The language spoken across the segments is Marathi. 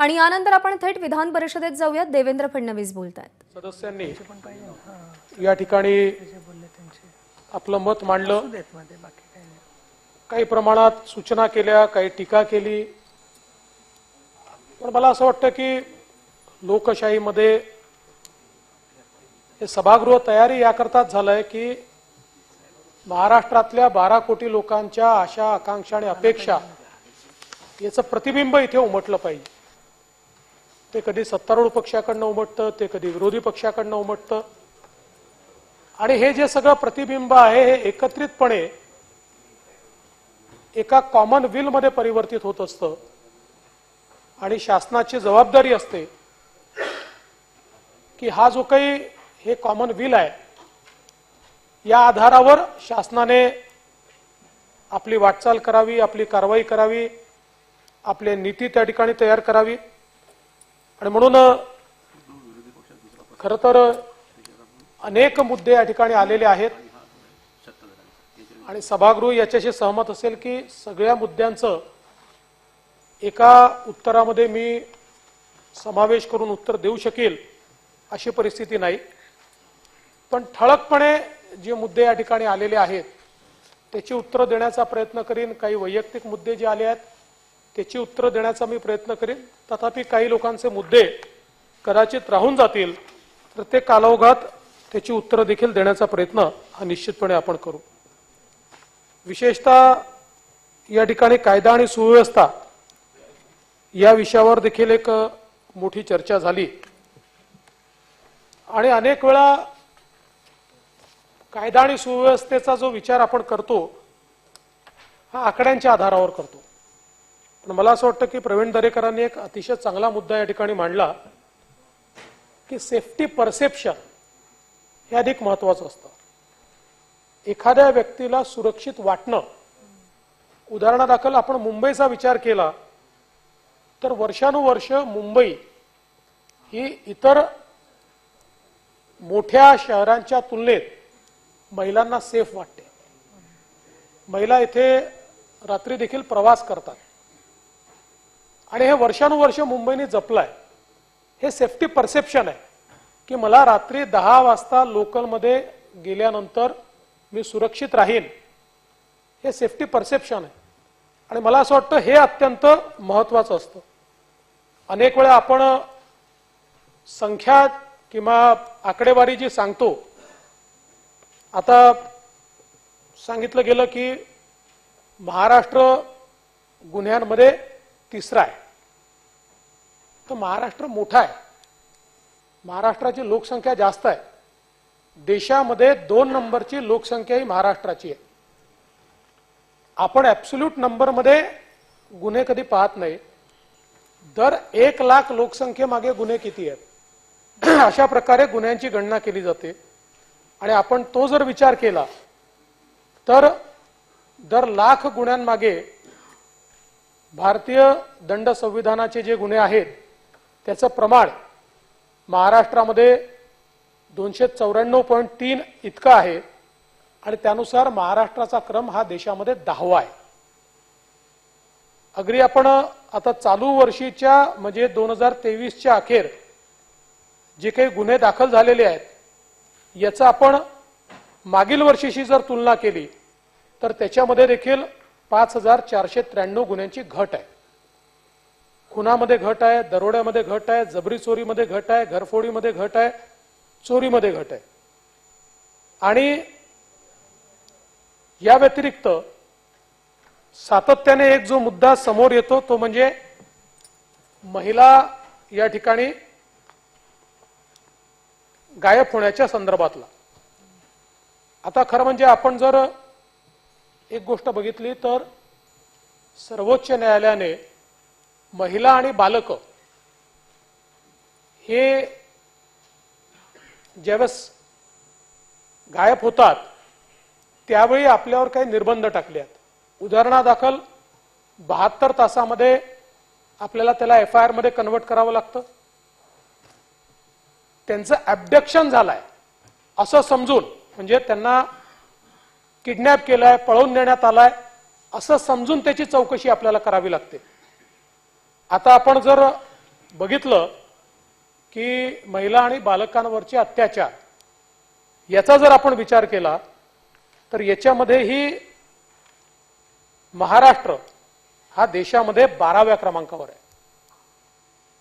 आणि यानंतर आपण थेट विधान परिषदेत जाऊयात. देवेंद्र फडणवीस बोलतायत. सदस्यांनी या ठिकाणी आपलं मत मांडलं, काही प्रमाणात सूचना केल्या, काही टीका केली. पण मला असं वाटतं की लोकशाहीमध्ये हे सभागृह तयारी याकरताच झालंय की महाराष्ट्रातल्या 12 कोटी लोकांच्या आशा, आकांक्षा आणि अपेक्षा याचं प्रतिबिंब इथे उमटलं पाहिजे. ते कधी सत्तारूढ पक्षाकडनं उमटतं, ते कधी विरोधी पक्षाकडनं उमटतं. आणि हे जे सगळं प्रतिबिंब आहे हे एकत्रितपणे एका कॉमन विल मध्ये परिवर्तित होत असतं. आणि शासनाची जबाबदारी असते की हा जो काही हे कॉमन विल आहे या आधारावर शासनाने आपली वाटचाल करावी, आपली कारवाई करावी, आपली नीती त्या ठिकाणी तयार करावी. आणि म्हणून खरं तर अनेक मुद्दे या ठिकाणी आलेले आहेत आणि सभागृह याच्याशी सहमत असेल की सगळ्या मुद्द्यांचं एका उत्तरामध्ये मी समावेश करून उत्तर देऊ शकेल अशी परिस्थिती नाही. पण ठळकपणे जे मुद्दे या ठिकाणी आलेले आहेत त्याची उत्तरं देण्याचा प्रयत्न करीन. काही वैयक्तिक मुद्दे जे आले आहेत त्याची उत्तरं देण्याचा मी प्रयत्न करीन. तथापि काही लोकांचे मुद्दे कदाचित राहून जातील तर ते कालौघात त्याची उत्तरं देखील देण्याचा प्रयत्न हा निश्चितपणे आपण करू. विशेषतः या ठिकाणी कायदा आणि सुव्यवस्था या विषयावर देखील एक मोठी चर्चा झाली. आणि अनेक वेळा कायदा आणि सुव्यवस्थेचा जो विचार आपण करतो हा आकड्यांच्या आधारावर करतो. पण मला असं वाटतं की प्रवीण दरेकरांनी एक अतिशय चांगला मुद्दा या ठिकाणी मांडला की सेफ्टी परसेप्शन हे अधिक महत्त्वाचं असतं. एखाद्या व्यक्तीला सुरक्षित वाटणं, उदाहरणादाखल आपण मुंबईचा विचार केला तर वर्षानुवर्ष मुंबई ही इतर मोठ्या शहरांच्या तुलनेत महिलांना सेफ वाटते. महिला इथे रात्री देखील प्रवास करतात आणि हे वर्षानुवर्ष मुंबईने जपलंय. हे सेफ्टी परसेप्शन आहे की मला रात्री 10 वाजता लोकलमध्ये गेल्यानंतर मी सुरक्षित राहीन. हे सेफ्टी परसेप्शन आहे आणि मला असं वाटतं हे अत्यंत महत्त्वाचं असतं. अनेक वेळा आपण संख्या किंवा आकडेवारी जी सांगतो, आता सांगितलं गेलं की महाराष्ट्र गुन्ह्यांमध्ये तिसरा आहे. तर महाराष्ट्र मोठा आहे, महाराष्ट्राची लोकसंख्या जास्त आहे. देशामध्ये 2 नंबरची लोकसंख्या ही महाराष्ट्राची आहे. आपण ॲब्सोल्यूट नंबरमध्ये गुन्हे कधी पाहत नाही. दर 1 लाख लोकसंख्येमागे गुन्हे किती आहेत अशा प्रकारे गुन्ह्यांची गणना केली जाते. आणि आपण तो जर विचार केला तर दर लाख गुन्ह्यांमागे भारतीय दंड संविधानाचे जे गुन्हे आहेत त्याचं प्रमाण महाराष्ट्रामध्ये 294.3 इतकं आहे आणि त्यानुसार महाराष्ट्राचा क्रम हा देशामध्ये 10वा आहे. अगदी आपण आता चालू वर्षीच्या म्हणजे 2023च्या अखेर जे काही गुन्हे दाखल झालेले आहेत याचा आपण मागील वर्षीशी जर तुलना केली तर त्याच्यामध्ये देखील 5493 गुन्ह्यांची घट आहे. खुनामध्ये घट आहे, दरोड्यामध्ये घट आहे, जबरी चोरीमध्ये घट आहे, घरफोडीमध्ये घट आहे, चोरीमध्ये घट आहे. आणि या व्यतिरिक्त सातत्याने एक जो मुद्दा समोर येतो तो म्हणजे महिला या ठिकाणी गायब होण्याच्या संदर्भातला. आता खरं म्हणजे आपण जर एक गोष्ट बघितली तर सर्वोच्च न्यायालयाने महिला आणि बालक हे ज्यावेळेस गायब होतात त्यावेळी आपल्यावर काही निर्बंध टाकले आहेत. उदाहरणादाखल 72 तासामध्ये आपल्याला त्याला FIR मध्ये कन्वर्ट करावं लागतं. त्यांचं ॲब्डक्शन झालंय असं समजून, म्हणजे त्यांना किडनॅप केलाय, पळवून नेण्यात आलाय असं समजून त्याची चौकशी आपल्याला करावी लागते. आता आपण जर बघितलं की महिला आणि बालकांवरचे अत्याचार याचा जर आपण विचार केला तर याच्यामध्येही महाराष्ट्र हा देशामध्ये 12व्या क्रमांकावर आहे.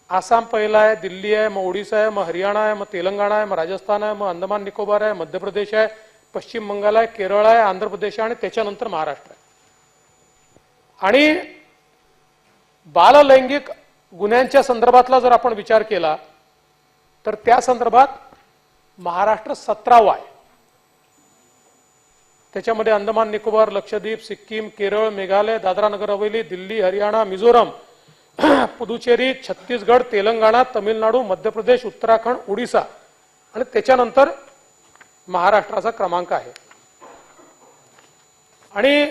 आसाम पहिला आहे, दिल्ली आहे, मग ओडिशा आहे, मग हरियाणा आहे, मग तेलंगणा आहे, मग राजस्थान आहे, मग अंदमान निकोबार आहे, मध्य प्रदेश आहे, पश्चिम बंगाल आहे, केरळ आहे, आंध्र प्रदेश आहे आणि त्याच्यानंतर महाराष्ट्र आहे. आणि बाललैंगिक गुन्ह्यांच्या संदर्भातला जर आपण विचार केला तर त्या संदर्भात महाराष्ट्र 17वा आहे. त्याच्यामध्ये अंदमान निकोबार, लक्षद्वीप, सिक्कीम, केरळ, मेघालय, दादरा नगर हवेली, दिल्ली, हरियाणा, मिझोरम, पुदुचेरी, छत्तीसगड, तेलंगणा, तमिळनाडू, मध्य प्रदेश, उत्तराखंड, ओडिशा आणि त्याच्यानंतर महाराष्ट्राचा क्रमांक आहे. आणि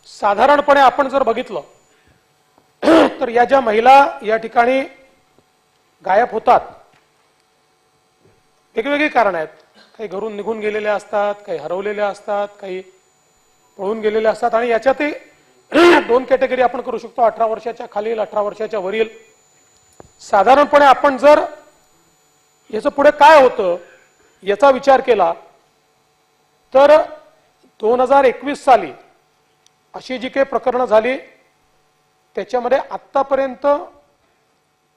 साधारणपणे आपण जर बघितलं तर या ज्या महिला या ठिकाणी गायब होतात वेगवेगळी कारण आहेत. काही घरून निघून गेलेल्या असतात, काही हरवलेल्या असतात, काही पळून गेलेल्या असतात आणि याच्यातही 2 कॅटेगरी आपण करू शकतो, 18 वर्षाच्या खालील, 18 वर्षाच्या वरील. साधारणपणे आपण जर याचं पुढे काय होतं याचा विचार केला तर 2021 साली अशी जी काही प्रकरणं झाली त्याच्यामध्ये आत्तापर्यंत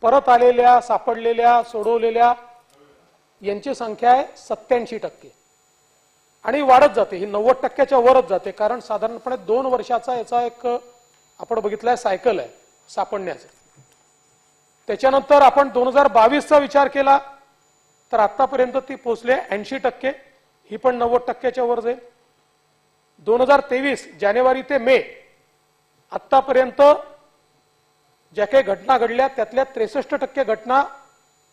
परत आलेल्या, सापडलेल्या, सोडवलेल्या यांची संख्या आहे 87% आणि वाढत जाते. ही 90%च्या वरच जाते कारण साधारणपणे 2 वर्षाचा याचा एक आपण बघितलाय सायकल आहे सापडण्याचं. त्याच्यानंतर आपण 2022चा विचार केला तर आतापर्यंत ती पोहोचले 80%, ही पण 90%च्या वर जाईल. 2023 जानेवारी ते मे आतापर्यंत ज्या काही घटना घडल्या त्यातल्या 63% घटना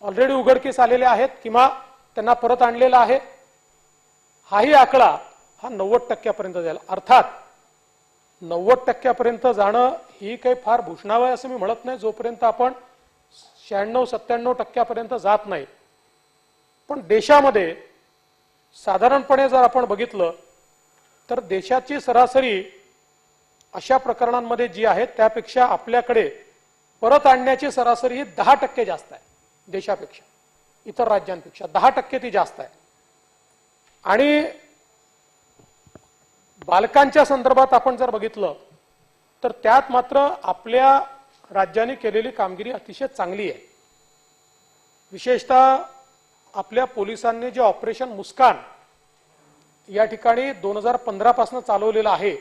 ऑलरेडी उघडकीस आलेल्या आहेत किंवा त्यांना परत आणलेला आहे. हाही आकडा हा 90%पर्यंत जाईल. अर्थात 90%पर्यंत जाणं ही काही फार भूषणावं आहे असं मी म्हणत नाही जोपर्यंत आपण 96-97% जात नाही. पण देशामध्ये साधारणपणे जर आपण बघितलं तर देशाची सरासरी अशा प्रकरणांमध्ये जी आहे त्यापेक्षा आपल्याकडे परत आणण्याची सरासरी ही 10% जास्त आहे देशापेक्षा, इतर राज्यांपेक्षा 10% ती जास्त आहे. आणि बालकांच्या संदर्भात आपण जर बघितलं तर त्यात मात्र आपल्या राज्याने केलेली कामगिरी अतिशय चांगली आहे. विशेषतः आपल्या पोलिसांनी जे ऑपरेशन मुस्कान या ठिकाणी 2015 पासून चालवलेलं आहे,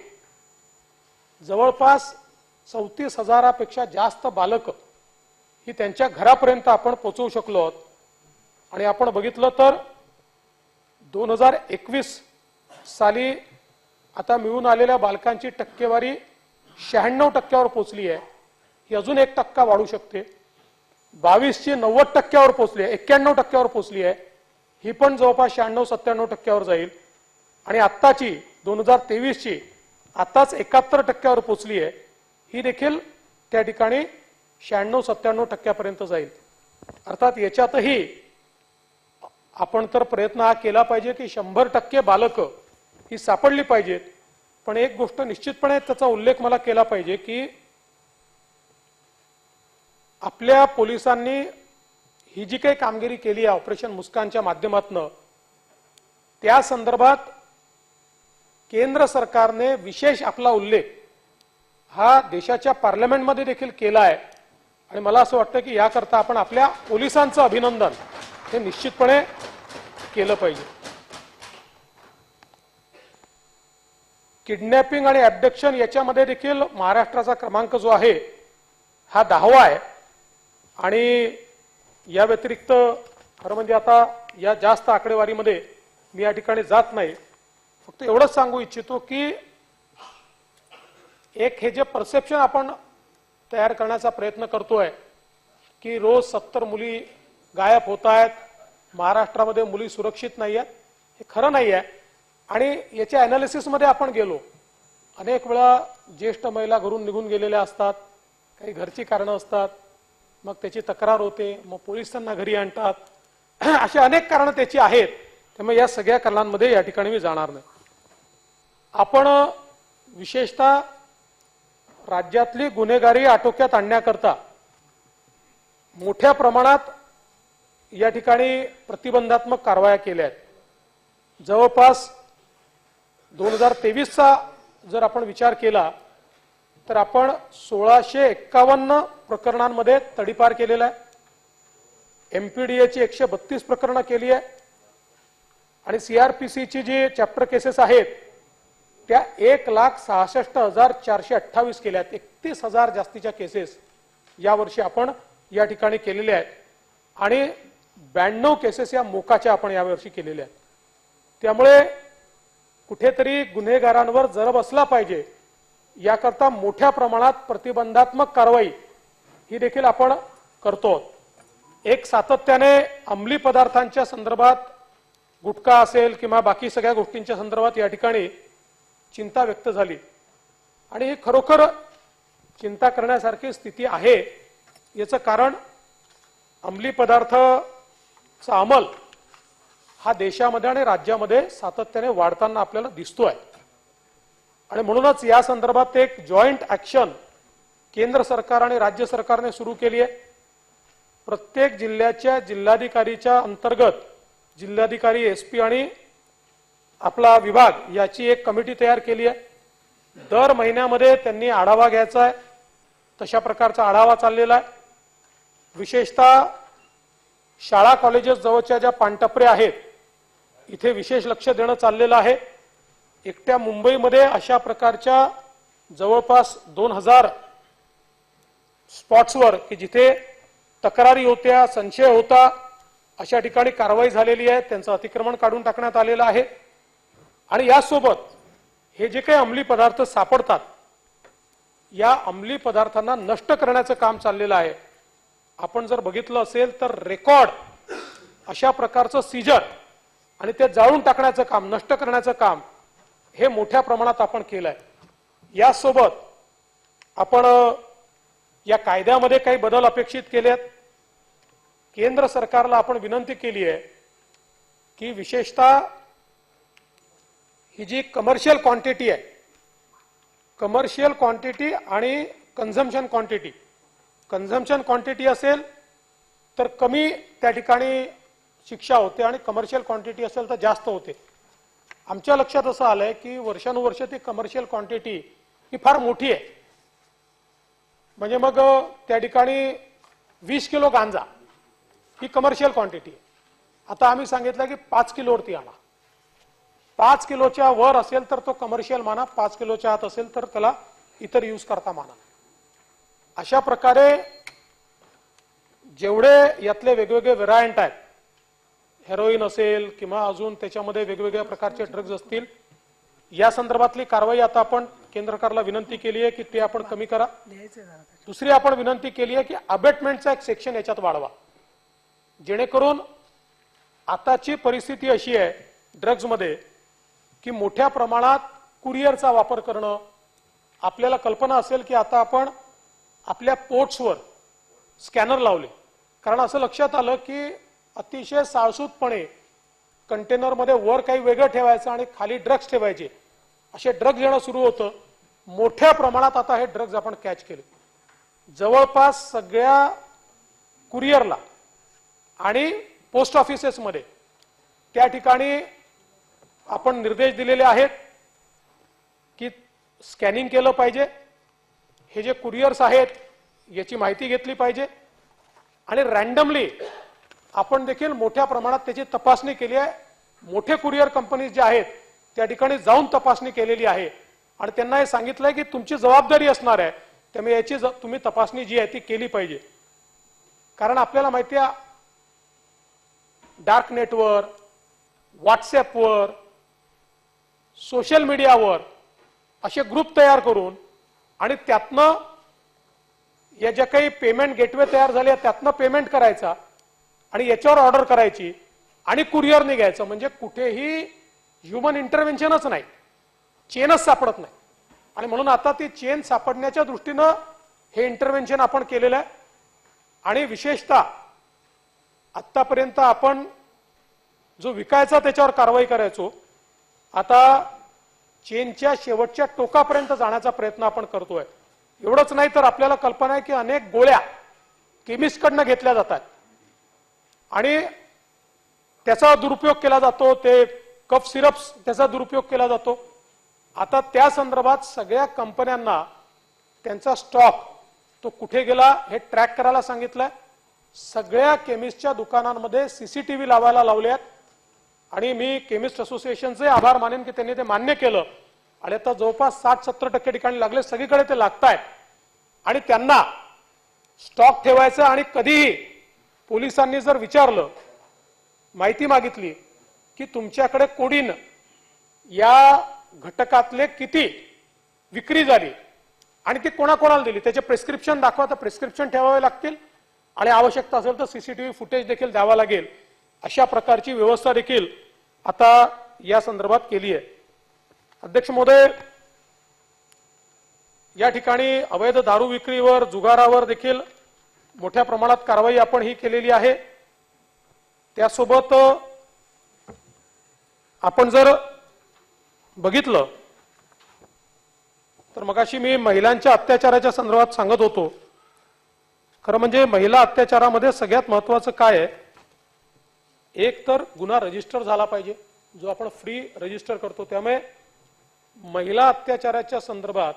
जवळपास 34,000पेक्षा जास्त बालक ही त्यांच्या घरापर्यंत आपण पोहोचवू शकलो आहोत. आणि आपण बघितलं तर 2021 साली आता मिळून आलेल्या बालकांची टक्केवारी 96%वर पोहोचली आहे. ही अजून 1% वाढू शकते. 22ची 90%वर पोहोचली आहे, 91%वर पोहोचली आहे, ही पण जवळपास 96-97%वर जाईल. आणि आत्ताची 2023ची आताच 71%वर पोहोचली आहे, ही देखील त्या ठिकाणी 96-97%पर्यंत जाईल. अर्थात याच्यातही आपण तर प्रयत्न हा केला पाहिजे की 100% बालक ही सापडली पाहिजेत. पण एक गोष्ट निश्चितपणे त्याचा उल्लेख मला केला पाहिजे की आपल्या पोलिसांनी ही जी काही कामगिरी केली आहे ऑपरेशन मुस्कानच्या माध्यमातून, त्या संदर्भात केंद्र सरकारने विशेष आपला उल्लेख हा देशाच्या पार्लमेंटमध्ये देखील केला आहे. आणि मला असं वाटतं की याकरता आपण आपल्या पोलिसांचं अभिनंदन हे निश्चितपणे केलं पाहिजे. किडनॅपिंग आणि ॲब्डक्शन याच्यामध्ये देखील महाराष्ट्राचा क्रमांक जो आहे हा 10वा आहे. आणि या व्यतिरिक्त खरं म्हणजे आता या जास्त आकडेवारीमध्ये मी या ठिकाणी जात नाही. फक्त एवढंच सांगू इच्छितो की एक हे जे परसेप्शन आपण तयार करण्याचा प्रयत्न करतोय की रोज 70 मुली गायब होत आहेत, महाराष्ट्रामध्ये मुली सुरक्षित नाही आहेत, हे खरं नाही आहे. आणि याच्या ॲनालिसिसमध्ये आपण गेलो, अनेक वेळा ज्येष्ठ महिला घरून निघून गेलेल्या असतात, काही घरची कारणं असतात, मग त्याची तक्रार होते, मग पोलीस त्यांना घरी आणतात, अशी अनेक कारणं त्याची आहेत. त्यामुळे या सगळ्या कारणांमध्ये या ठिकाणी मी जाणार नाही. आपण विशेषतः राज्यातली गुन्हेगारी आटोक्यात आणण्याकरता मोठ्या प्रमाणात या ठिकाणी प्रतिबंधात्मक कारवाया केल्या आहेत। जवळपास 2023चा जर आपण विचार केला तर आपण 1651 प्रकरणांमध्ये तडीपार केलेला आहे। एमपीडीएची 132 प्रकरणं केली आहे आणि सीआरपीसीची जी चॅप्टर केसेस आहेत त्या 1,66,428 केल्या आहेत। 31,000 जास्तीच्या केसेस यावर्षी आपण या ठिकाणी केलेल्या आहेत आणि 92 केसेस या मोकाच्या आपण यावर्षी केलेल्या आहेत। त्यामुळे कुठेतरी गुन्हेगारांवर जर बसला पाहिजे याकरता मोठ्या प्रमाणात प्रतिबंधात्मक कारवाई ही देखील आपण करतो। एक सातत्याने अंमली पदार्थांच्या संदर्भात गुटखा असेल किंवा बाकी सगळ्या गोष्टींच्या संदर्भात या ठिकाणी चिंता व्यक्त झाली आणि ही खरोखर चिंता करण्यासारखी स्थिती आहे। याचं कारण अंमली पदार्थाचा अंमल हा देशामध्ये आणि राज्यामध्ये सातत्याने वाढताना आपल्याला दिसतोय आणि म्हणूनच या संदर्भात एक जॉईंट ऍक्शन केंद्र सरकार आणि राज्य सरकारने सुरू केली आहे। प्रत्येक जिल्ह्याच्या जिल्हाधिकारीच्या अंतर्गत जिल्हाधिकारी एसपी आणि आपला विभाग याची एक कमिटी तयार केली आहे। दर महिन्यामध्ये त्यांनी आढावा घ्यायचा आहे। तशा प्रकारचा आढावा चाललेला आहे। विशेषतः शाळा कॉलेजेस जवळच्या ज्या पानटपऱ्या आहेत इथे विशेष लक्ष देणं चाललेलं आहे। एकट्या मुंबईमध्ये अशा प्रकारच्या जवळपास 2000 स्पॉट्सवर की जिथे तक्रारी होत्या, संशय होता, अशा ठिकाणी कारवाई झालेली आहे। त्यांचं अतिक्रमण काढून टाकण्यात आलेलं आहे आणि यासोबत हे जे काही अंमली पदार्थ सापडतात या अंमली पदार्थांना नष्ट करण्याचं काम चाललेलं आहे। आपण जर बघितलं असेल तर रेकॉर्ड अशा प्रकारचं सीजर आणि ते जाळून टाकण्याचं काम, नष्ट करण्याचं काम हे मोठ्या प्रमाणात आपण केलंय। यासोबत आपण या कायद्यामध्ये काही बदल अपेक्षित केले आहेत। केंद्र सरकारला आपण विनंती केली आहे की विशेषतः ही जी कमर्शियल क्वांटिटी आहे, कमर्शियल क्वांटिटी आणि कन्झम्पशन क्वांटिटी, कन्झम्पशन क्वांटिटी असेल तर कमी त्या ठिकाणी शिक्षा होते आणि कमर्शियल क्वांटिटी असेल तर जास्त होते। आमच्या लक्षात असं आलंय की वर्षानुवर्ष ती कमर्शियल क्वांटिटी ही फार मोठी आहे। म्हणजे मग त्या ठिकाणी 20 किलो गांजा ही कमर्शियल क्वांटिटी आहे। आता आम्ही सांगितलं की 5 किलोवरती आणा। 5 किलोच्या वर असेल तर तो कमर्शियल माना, 5 किलोच्या आत असेल तर त्याला इतर यूज करता माना। अशा प्रकारे जेवढे यातले वेगवेगळे व्हेरायंट आहेत, हेरोईन असेल किंवा अजून त्याच्यामध्ये वेगवेगळ्या प्रकारचे ड्रग्ज असतील, या संदर्भातली कारवाई आता आपण केंद्र सरकारला विनंती केली आहे की ते आपण कमी करा। दुसरी आपण विनंती केली आहे की अबेटमेंटचा एक सेक्शन याच्यात वाढवा, जेणेकरून आताची परिस्थिती अशी आहे ड्रग्जमध्ये की मोठ्या प्रमाणात कुरिअरचा वापर करणं। आपल्याला कल्पना असेल की आता आपण आपल्या पोर्ट्सवर स्कॅनर लावले, कारण असं लक्षात आलं की अतिशय साळसूतपणे कंटेनरमध्ये वर काही वेगळं ठेवायचं आणि खाली ड्रग्ज ठेवायचे, असे ड्रग्ज येणं सुरू होतं। मोठ्या प्रमाणात आता हे ड्रग्ज आपण कॅच केले। जवळपास सगळ्या कुरिअरला आणि पोस्ट ऑफिसेसमध्ये त्या ठिकाणी आपण निर्देश दिलेले आहेत की स्कॅनिंग केलं पाहिजे, हे जे कुरिअर्स आहेत याची माहिती घेतली पाहिजे आणि रँडमली आपण देखील मोठ्या प्रमाणात त्याची तपासणी केली आहे। मोठे कुरिअर कंपनीज जे आहेत त्या ठिकाणी जाऊन तपासणी केलेली आहे आणि त्यांना हे सांगितलंय की तुमची जबाबदारी असणार आहे, त्यामुळे याची तुम्ही तपासणी जी आहे ती केली पाहिजे। कारण आपल्याला माहिती आहे डार्क नेटवर, व्हॉट्सॲपवर, सोशल मीडियावर असे ग्रुप तयार करून आणि त्यातनं या ज्या काही पेमेंट गेटवे तयार झाले त्यातनं पेमेंट करायचा आणि याच्यावर ऑर्डर करायची आणि कुरिअरने घ्यायचं। म्हणजे कुठेही ह्युमन इंटरव्हेन्शनच नाही, चेनच सापडत नाही आणि म्हणून आता ती चेन सापडण्याच्या दृष्टीनं हे इंटरव्हेन्शन आपण केलेलं आहे। आणि विशेषतः आतापर्यंत आपण जो विकायचा त्याच्यावर कारवाई करायचो, आता चेनच्या शेवटच्या टोकापर्यंत जाण्याचा प्रयत्न आपण करतोय। एवढंच नाही तर आपल्याला कल्पना आहे की अनेक गोळ्या केमिस्टकडनं घेतल्या जातात आणि त्याचा दुरुपयोग केला जातो, ते कफ सिरप्स त्याचा दुरुपयोग केला जातो। आता त्या संदर्भात सगळ्या कंपन्यांना त्यांचा स्टॉक तो कुठे गेला हे ट्रॅक करायला सांगितलंय। सगळ्या केमिस्टच्या दुकानांमध्ये सीसीटीव्ही लावायला लावल्यात आणि मी केमिस्ट असोसिएशनचे आभार मानेन की त्यांनी ते मान्य केलं आणि आता जवळपास 60-70% ठिकाणी लागले, सगळीकडे ते लागतायत आणि त्यांना स्टॉक ठेवायचा आणि कधीही पोलिसांनी जर विचारलं, माहिती मागितली की तुमच्याकडे कोडीन या घटकातले किती विक्री झाली आणि ती कोणाकोणाला दिली त्याचे प्रिस्क्रिप्शन दाखवा, तर प्रिस्क्रिप्शन ठेवावे लागतील आणि आवश्यकता असेल तर सीसीटीव्ही फुटेज देखील द्यावा लागेल। अशा प्रकारची व्यवस्था देखील आता या संदर्भात केली आहे। अध्यक्ष महोदय, या ठिकाणी अवैध दारू विक्रीवर, जुगारावर देखील मोठ्या प्रमाणात कारवाई आपण ही केलेली आहे। त्यासोबत आपण जर बघितलं तर मगाशी मी महिलांच्या अत्याचाराच्या संदर्भात सांगत होतो। खरं म्हणजे महिला अत्याचारामध्ये सगळ्यात महत्त्वाचं काय आहे, एक तर गुन्हा रजिस्टर झाला पाहिजे, जो आपण फ्री रजिस्टर करतो। त्यामुळे महिला अत्याचाराच्या संदर्भात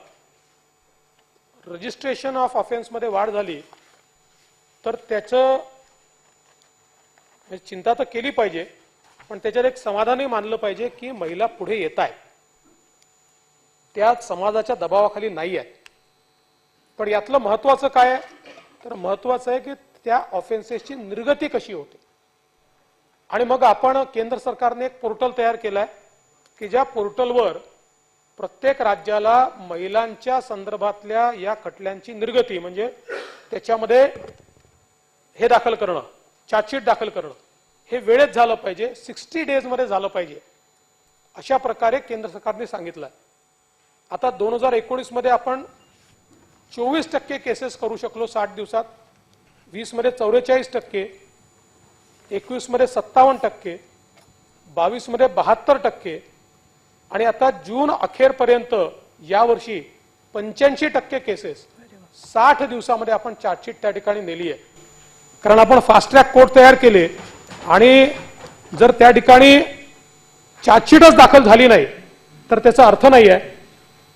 रजिस्ट्रेशन ऑफ ऑफेन्स मध्ये वाढ झाली तर त्याचं चिंता तर केली पाहिजे, पण त्याच्यात एक समाधानही मानलं पाहिजे की महिला पुढे येत आहेत, त्या समाजाच्या दबावाखाली नाही आहेत। पण यातलं महत्त्वाचं काय आहे, तर महत्त्वाचं आहे की त्या ऑफेन्सेसची निर्गती कशी होते। आणि मग आपण केंद्र सरकारने एक पोर्टल तयार केलाय की ज्या पोर्टलवर प्रत्येक राज्याला महिलांच्या संदर्भातल्या या खटल्यांची निर्गती म्हणजे त्याच्यामध्ये हे दाखल करणं, चार्जशीट दाखल करणं हे वेळेत झालं पाहिजे, 60 डेज मध्ये झालं पाहिजे, अशा प्रकारे केंद्र सरकारने सांगितलं। आता 2019 मध्ये आपण 24% केसेस करू शकलो 60 दिवसात, 20 मध्ये 44%, 21 मध्ये 57%, 22 मध्ये 72% आणि आता जून अखेरपर्यंत यावर्षी 85% केसेस 60 दिवसामध्ये आपण चार्जशीट त्या ठिकाणी नेली आहे। कारण आपण फास्ट ट्रॅक कोर्ट तयार केले आणि जर त्या ठिकाणी चार्जशीटच दाखल झाली नाही तर त्याचा अर्थ नाही आहे।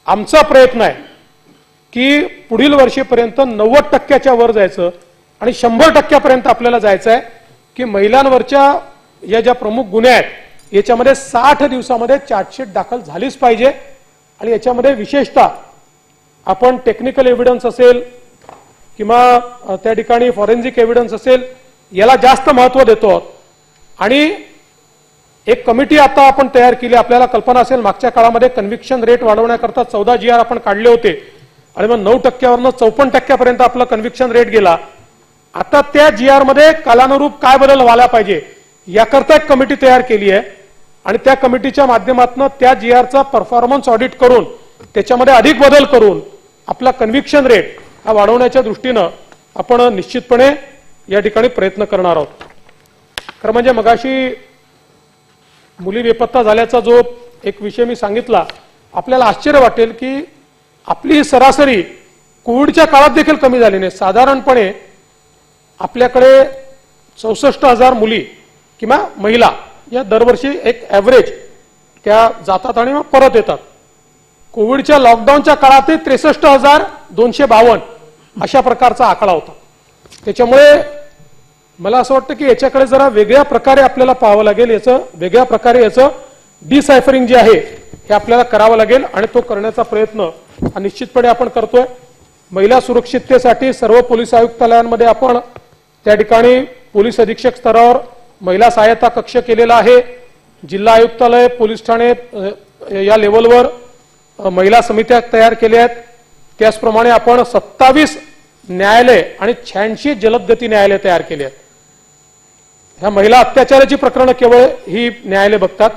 आमचा प्रयत्न आहे की पुढील वर्षीपर्यंत 90%च्या वर जायचं आणि 100%पर्यंत आपल्याला जायचं आहे की महिलांवरच्या या ज्या प्रमुख गुन्हे आहेत याच्यामध्ये 60 दिवसामध्ये चार्जशीट दाखल झालीच पाहिजे। आणि याच्यामध्ये विशेषतः आपण टेक्निकल एव्हिडन्स असेल किंवा त्या ठिकाणी फॉरेन्सिक एव्हिडन्स असेल याला जास्त महत्त्व देतो आणि एक कमिटी आता आपण तयार केली। आपल्याला कल्पना असेल मागच्या काळामध्ये कन्व्हिक्शन रेट वाढवण्याकरता 14 GR आपण काढले होते आणि मग 9%वरनं 54%पर्यंत आपला कन्व्हिक्शन रेट गेला। आता त्या GR मध्ये कालानुरूप काय बदल व्हायला पाहिजे याकरता एक कमिटी तयार केली आहे आणि त्या कमिटीच्या माध्यमातून त्या GRचा परफॉर्मन्स ऑडिट करून त्याच्यामध्ये अधिक बदल करून आपला कन्व्हिक्शन रेट हा वाढवण्याच्या दृष्टीनं आपण निश्चितपणे या ठिकाणी प्रयत्न करणार आहोत। खरं म्हणजे मगाशी मुली बेपत्ता झाल्याचा जो एक विषय मी सांगितला, आपल्याला आश्चर्य वाटेल की आपली सरासरी कोविडच्या काळात देखील कमी झाली नाही। साधारणपणे आपल्याकडे 64,000 मुली किंवा महिला या दरवर्षी एक ॲव्हरेज त्या जातात आणि मग परत येतात। कोविडच्या लॉकडाऊनच्या काळातही 63,252 अशा प्रकारचा आकडा होता। त्याच्यामुळे मला असं वाटतं की याच्याकडे जरा वेगळ्या प्रकारे आपल्याला पाहावं लागेल, याचं वेगळ्या प्रकारे याचं डिसायफरिंग जे आहे हे आपल्याला करावं लागेल आणि तो करण्याचा प्रयत्न निश्चितपणे आपण करतोय। महिला सुरक्षिततेसाठी सर्व पोलीस आयुक्तालयांमध्ये आपण त्या ठिकाणी पोलीस अधीक्षक स्तरावर महिला सहायता कक्ष केलेला आहे। जिल्हा आयुक्तालय, पोलीस ठाणे या लेवलवर महिला समित्या तयार केल्या आहेत। त्याचप्रमाणे आपण 27 न्यायालय आणि 86 जलदगती न्यायालय तयार केले आहेत। ह्या महिला अत्याचाराची प्रकरणं केवळ ही न्यायालय बघतात।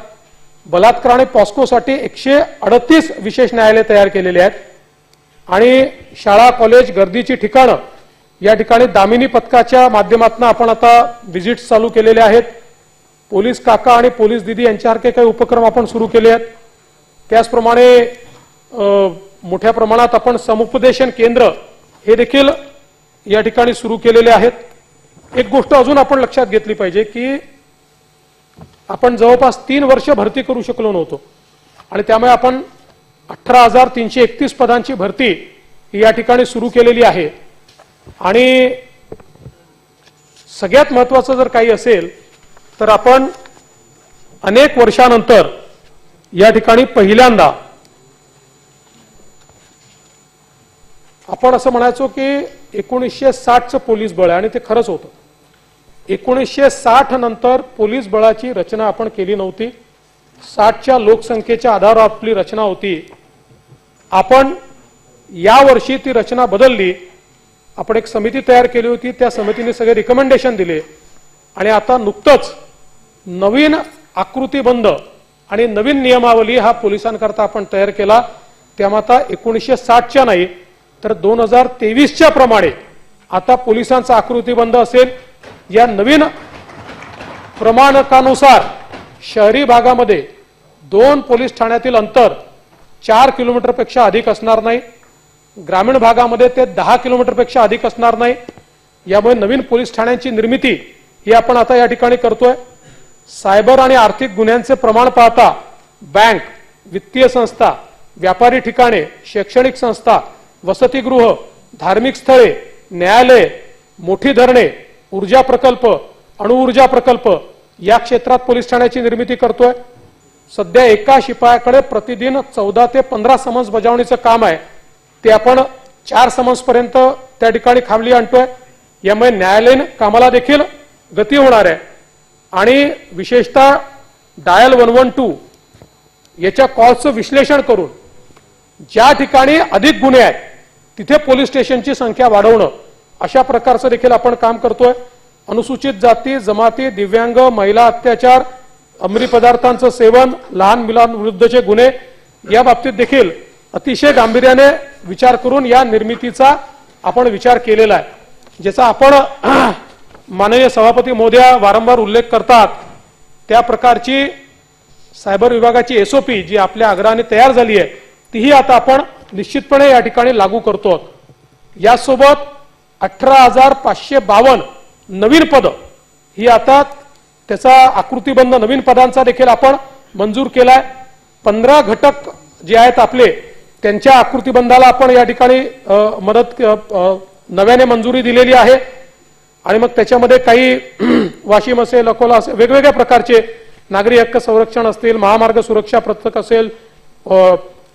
बलात्कार आणि पॉस्कोसाठी 138 विशेष न्यायालय तयार केलेले आहेत आणि शाळा, कॉलेज, गर्दीची ठिकाणं या ठिकाणी दामिनी पथकाच्या माध्यमातून आपण आता व्हिजिट्स चालू केलेले आहेत। पोलीस काका आणि पोलीस दिदी यांच्यासारखे काही उपक्रम आपण सुरू केले आहेत। त्याचप्रमाणे मोठ्या प्रमाणात आपण समुपदेशन केंद्र हे देखील या ठिकाणी सुरू केलेले आहेत। एक गोष्ट अजून आपण लक्षात घेतली पाहिजे की आपण जवळपास 3 वर्ष भरती करू शकलो नव्हतो आणि त्यामुळे आपण 18,331 पदांची भरती या ठिकाणी सुरू केलेली आहे। आणि सगळ्यात महत्त्वाचं जर काही असेल तर आपण अनेक वर्षानंतर या ठिकाणी पहिल्यांदा आपण असं म्हणायचो की 1960चं पोलीस बळ आहे आणि ते खरंच होतं। 1960 नंतर पोलीस बळाची रचना आपण केली नव्हती। 60च्या लोकसंख्येच्या आधारावर आपली रचना होती। आपण या वर्षी ती रचना बदलली। आपण एक समिती तयार केली होती, त्या समितीने सगळे रिकमेंडेशन दिले आणि आता नुकतंच नवीन आकृतीबंध आणि नवीन नियमावली हा पोलिसांकरता आपण तयार केला। त्यामुळे आता 1960च्या नाही तर 2023च्या प्रमाणे आता पोलिसांचा आकृतीबंध असेल। या नवीन प्रमाणकानुसार शहरी भागामध्ये 2 पोलीस ठाण्यातील अंतर 4 किलोमीटरपेक्षा अधिक असणार नाही, ग्रामीण भागामध्ये ते 10 किलोमीटरपेक्षा अधिक असणार नाही। यामुळे नवीन पोलीस ठाण्यांची निर्मिती ही आपण आता या ठिकाणी करतोय। सायबर आणि आर्थिक गुन्ह्यांचे प्रमाण पाहता बँक, वित्तीय संस्था, व्यापारी ठिकाणे, शैक्षणिक संस्था, वसतिगृह, धार्मिक स्थळे, न्यायालय, मोठी धरणे, ऊर्जा प्रकल्प, अणुऊर्जा प्रकल्प या क्षेत्रात पोलीस ठाण्याची निर्मिती करतोय। सध्या एका शिपायाकडे प्रतिदिन 14 ते 15 समन्स बजावणीचं काम आहे, ते आपण 4 समन्स पर्यंत त्या ठिकाणी खामली आणतोय। यामुळे न्यायालयीन कामाला देखील गती होणार आहे आणि विशेषतः डायल 112 याच्या कॉल्सचं विश्लेषण करून ज्या ठिकाणी अधिक गुन्हे आहेत तिथे पोलीस स्टेशनची संख्या वाढवणं अशा प्रकारचं देखील आपण काम करतोय। अनुसूचित जाती, जमाती, दिव्यांग, महिला अत्याचार, अंमली पदार्थांचं सेवन, लहान मुलांविरुद्धचे गुन्हे या बाबतीत देखील अतिशय गांभीर्याने विचार करून या निर्मितीचा आपण विचार केलेला आहे। ज्याचा आपण माननीय सभापती महोदया वारंवार उल्लेख करतात त्या प्रकारची सायबर विभागाची एसओपी जी आपल्या आग्रहाने तयार झाली आहे तीही आता आपण निश्चितपणे या ठिकाणी लागू करतो। यासोबत 18,552 नवीन पद ही आता त्याचा आकृतीबंध नवीन पदांचा देखील आपण मंजूर केलाय। 15 घटक जे आहेत आपले त्यांच्या आकृतीबंधाला आपण या ठिकाणी मदत नव्याने मंजुरी दिलेली आहे आणि मग त्याच्यामध्ये काही वाशिम असेल, अकोला असेल, वेगवेगळ्या प्रकारचे नागरी हक्क संरक्षण असतील, महामार्ग सुरक्षा पथक असेल,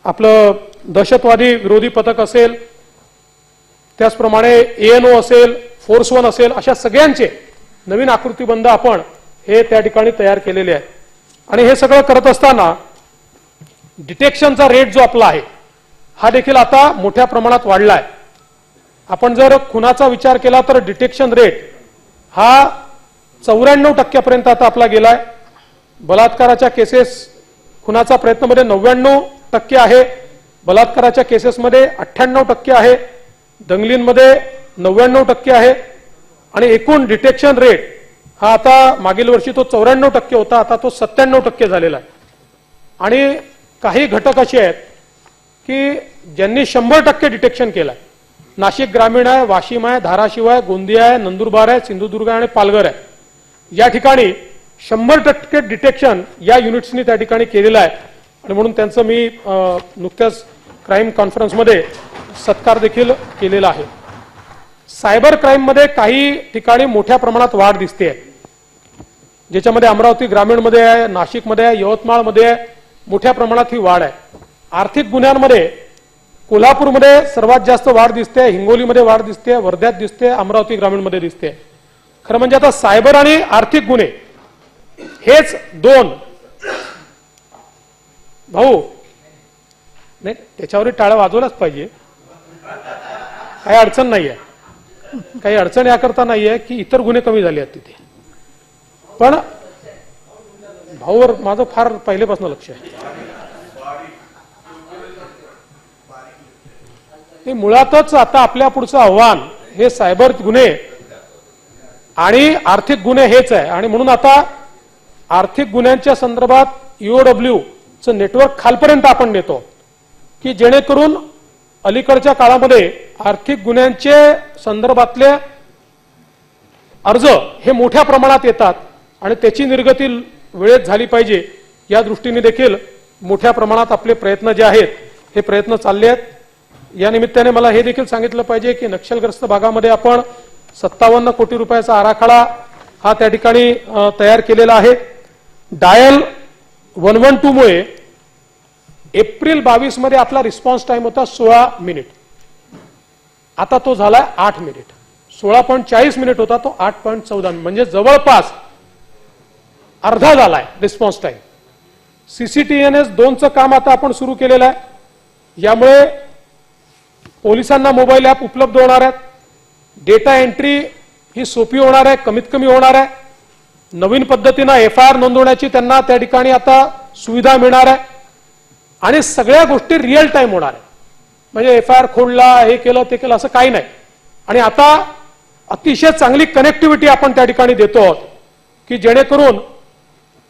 आपलं दहशतवादी विरोधी पथक असेल, त्याचप्रमाणे एएनओ असेल, फोर्स 1 असेल, अशा सगळ्यांचे नवीन आकृतीबंध आपण हे त्या ठिकाणी तयार केलेले आहेत। आणि हे सगळं करत असताना डिटेक्शनचा रेट जो आपला आहे हा देखील आता मोठ्या प्रमाणात वाढलाय। आपण जर खुनाचा विचार केला तर डिटेक्शन रेट हा 94% आता आपला गेलाय। बलात्काराच्या केसेस खुनाचा प्रयत्नामध्ये 99% आहे, बलात्काराच्या केसेसमध्ये 98% आहे, दंगलींमध्ये 99% आहे आणि एकूण डिटेक्शन रेट हा आता मागील वर्षी तो 94% होता, आता तो 97% झालेला आहे। आणि काही घटक असे आहेत की ज्यांनी 100% डिटेक्शन केलंय। नाशिक ग्रामीण आहे, वाशिम आहे, धाराशिव आहे, गोंदिया आहे, नंदुरबार आहे, सिंधुदुर्ग आहे आणि पालघर आहे। या ठिकाणी 100% डिटेक्शन या युनिट्सनी त्या ठिकाणी केलेलं आहे आणि म्हणून त्यांचं मी नुकत्याच क्राईम कॉन्फरन्समध्ये सत्कार देखील केलेला आहे। सायबर क्राईम मध्ये काही ठिकाणी मोठ्या प्रमाणात वाढ दिसते, ज्याच्यामध्ये अमरावती ग्रामीणमध्ये आहे, नाशिकमध्ये आहे, यवतमाळमध्ये आहे, मोठ्या प्रमाणात ही वाढ आहे। आर्थिक गुन्ह्यांमध्ये कोल्हापूरमध्ये सर्वात जास्त वाढ दिसते, हिंगोलीमध्ये वाढ दिसते, वर्ध्यात दिसते, अमरावती ग्रामीणमध्ये दिसते। खरं म्हणजे आता सायबर आणि आर्थिक गुन्हे हेच 2 भाऊ नाही, त्याच्यावर टाळा वाजवलाच पाहिजे, काही अडचण नाहीये, काही अडचण याकरता नाहीये की इतर गुन्हे कमी झाले आहेत तिथे, पण भाऊवर माझं फार पहिलेपासून लक्ष आहे। मुळातच आता आपल्या पुढचं आव्हान हे सायबर गुन्हे आणि आर्थिक गुन्हे हेच आहे आणि म्हणून आता आर्थिक गुन्ह्यांच्या संदर्भात ईओडब्ल्यू चं नेटवर्क खालपर्यंत आपण नेतो की जेणेकरून अलीकडच्या काळामध्ये आर्थिक गुन्ह्यांचे संदर्भातले अर्ज हे मोठ्या प्रमाणात येतात आणि त्याची निर्गती वेळेत झाली पाहिजे या दृष्टीने देखील मोठ्या प्रमाणात आपले प्रयत्न जे आहेत हे प्रयत्न चालले आहेत. या निमित्ताने मला हे देखील सांगितलं पाहिजे की नक्षलग्रस्त भागामध्ये आपण 57 कोटी रुपयाचा आराखडा हा त्या ठिकाणी तयार केलेला आहे. डायल 112 मुळे एप्रिल 22 मध्ये आपला रिस्पॉन्स टाइम होता 16 मिनिट, आता तो झालाय 8 मिनिट. 16.40 मिनिट होता तो 8.14 म्हणजे जवळपास अर्धा झालाय रिस्पॉन्स टाइम. CCTNS 2चं काम आता आपण सुरू केलेलं आहे. यामुळे पोलिसांना मोबाईल ऍप उपलब्ध होणार आहेत. डेटा एंट्री ही सोपी होणार आहे, कमीत कमी होणार आहे. नवीन पद्धतीने FIR नोंदवण्याची त्यांना त्या ठिकाणी आता सुविधा मिळणार आहे आणि सगळ्या गोष्टी रिअल टाइम होणार आहे. म्हणजे FIR खोडला, हे केलं ते केलं असं काही नाही. आणि आता अतिशय चांगली कनेक्टिव्हिटी आपण त्या ठिकाणी देतो आहोत की जेणेकरून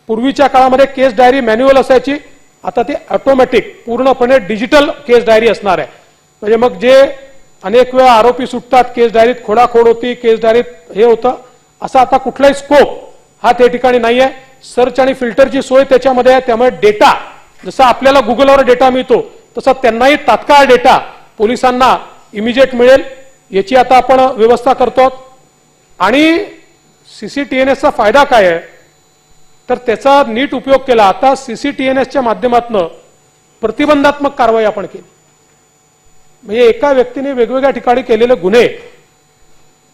पूर्वीच्या काळामध्ये केस डायरी मॅन्युअल असायची, आता ती ऑटोमॅटिक पूर्णपणे डिजिटल केस डायरी असणार आहे. म्हणजे मग जे अनेक वेळा आरोपी सुटतात, केस डायरीत खोडाखोड होती, केस डायरीत हे होतं, असं आता कुठलाही स्कोप हा त्या ठिकाणी नाही आहे. सर्च आणि फिल्टरची सोय त्याच्यामध्ये आहे. त्यामुळे डेटा जसा आपल्याला गुगलवर डेटा मिळतो तसा त्यांनाही तात्काळ डेटा पोलिसांना इमिजिएट मिळेल याची आता आपण व्यवस्था करतो. आणि CCTNSचा फायदा काय आहे तर त्याचा नीट उपयोग केला. आता CCTNSच्या माध्यमातून प्रतिबंधात्मक कारवाई आपण केली. म्हणजे एका व्यक्तीने वेगवेगळ्या ठिकाणी केलेले गुन्हे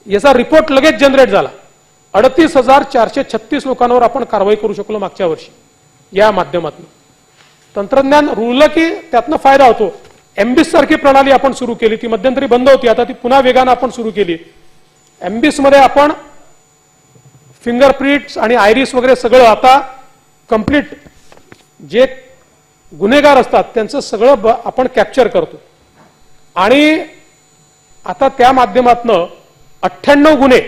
याचा रिपोर्ट लगेच जनरेट झाला. 38,436 लोकांवर आपण कारवाई करू शकलो मागच्या वर्षी या माध्यमातून. तंत्रज्ञान रुळलं की त्यातनं फायदा होतो. एम्बिस सारखी प्रणाली आपण सुरू केली, ती मध्यंतरी बंद होती, आता ती पुन्हा वेगानं आपण सुरू केली. एम्बिस मध्ये आपण फिंगरप्रिंट्स आणि आयरिस वगैरे सगळं आता कंप्लीट जे गुन्हेगार असतात त्यांचं सगळं आपण कॅप्चर करतो. आणि आता त्या माध्यमातून 98 गुन्हे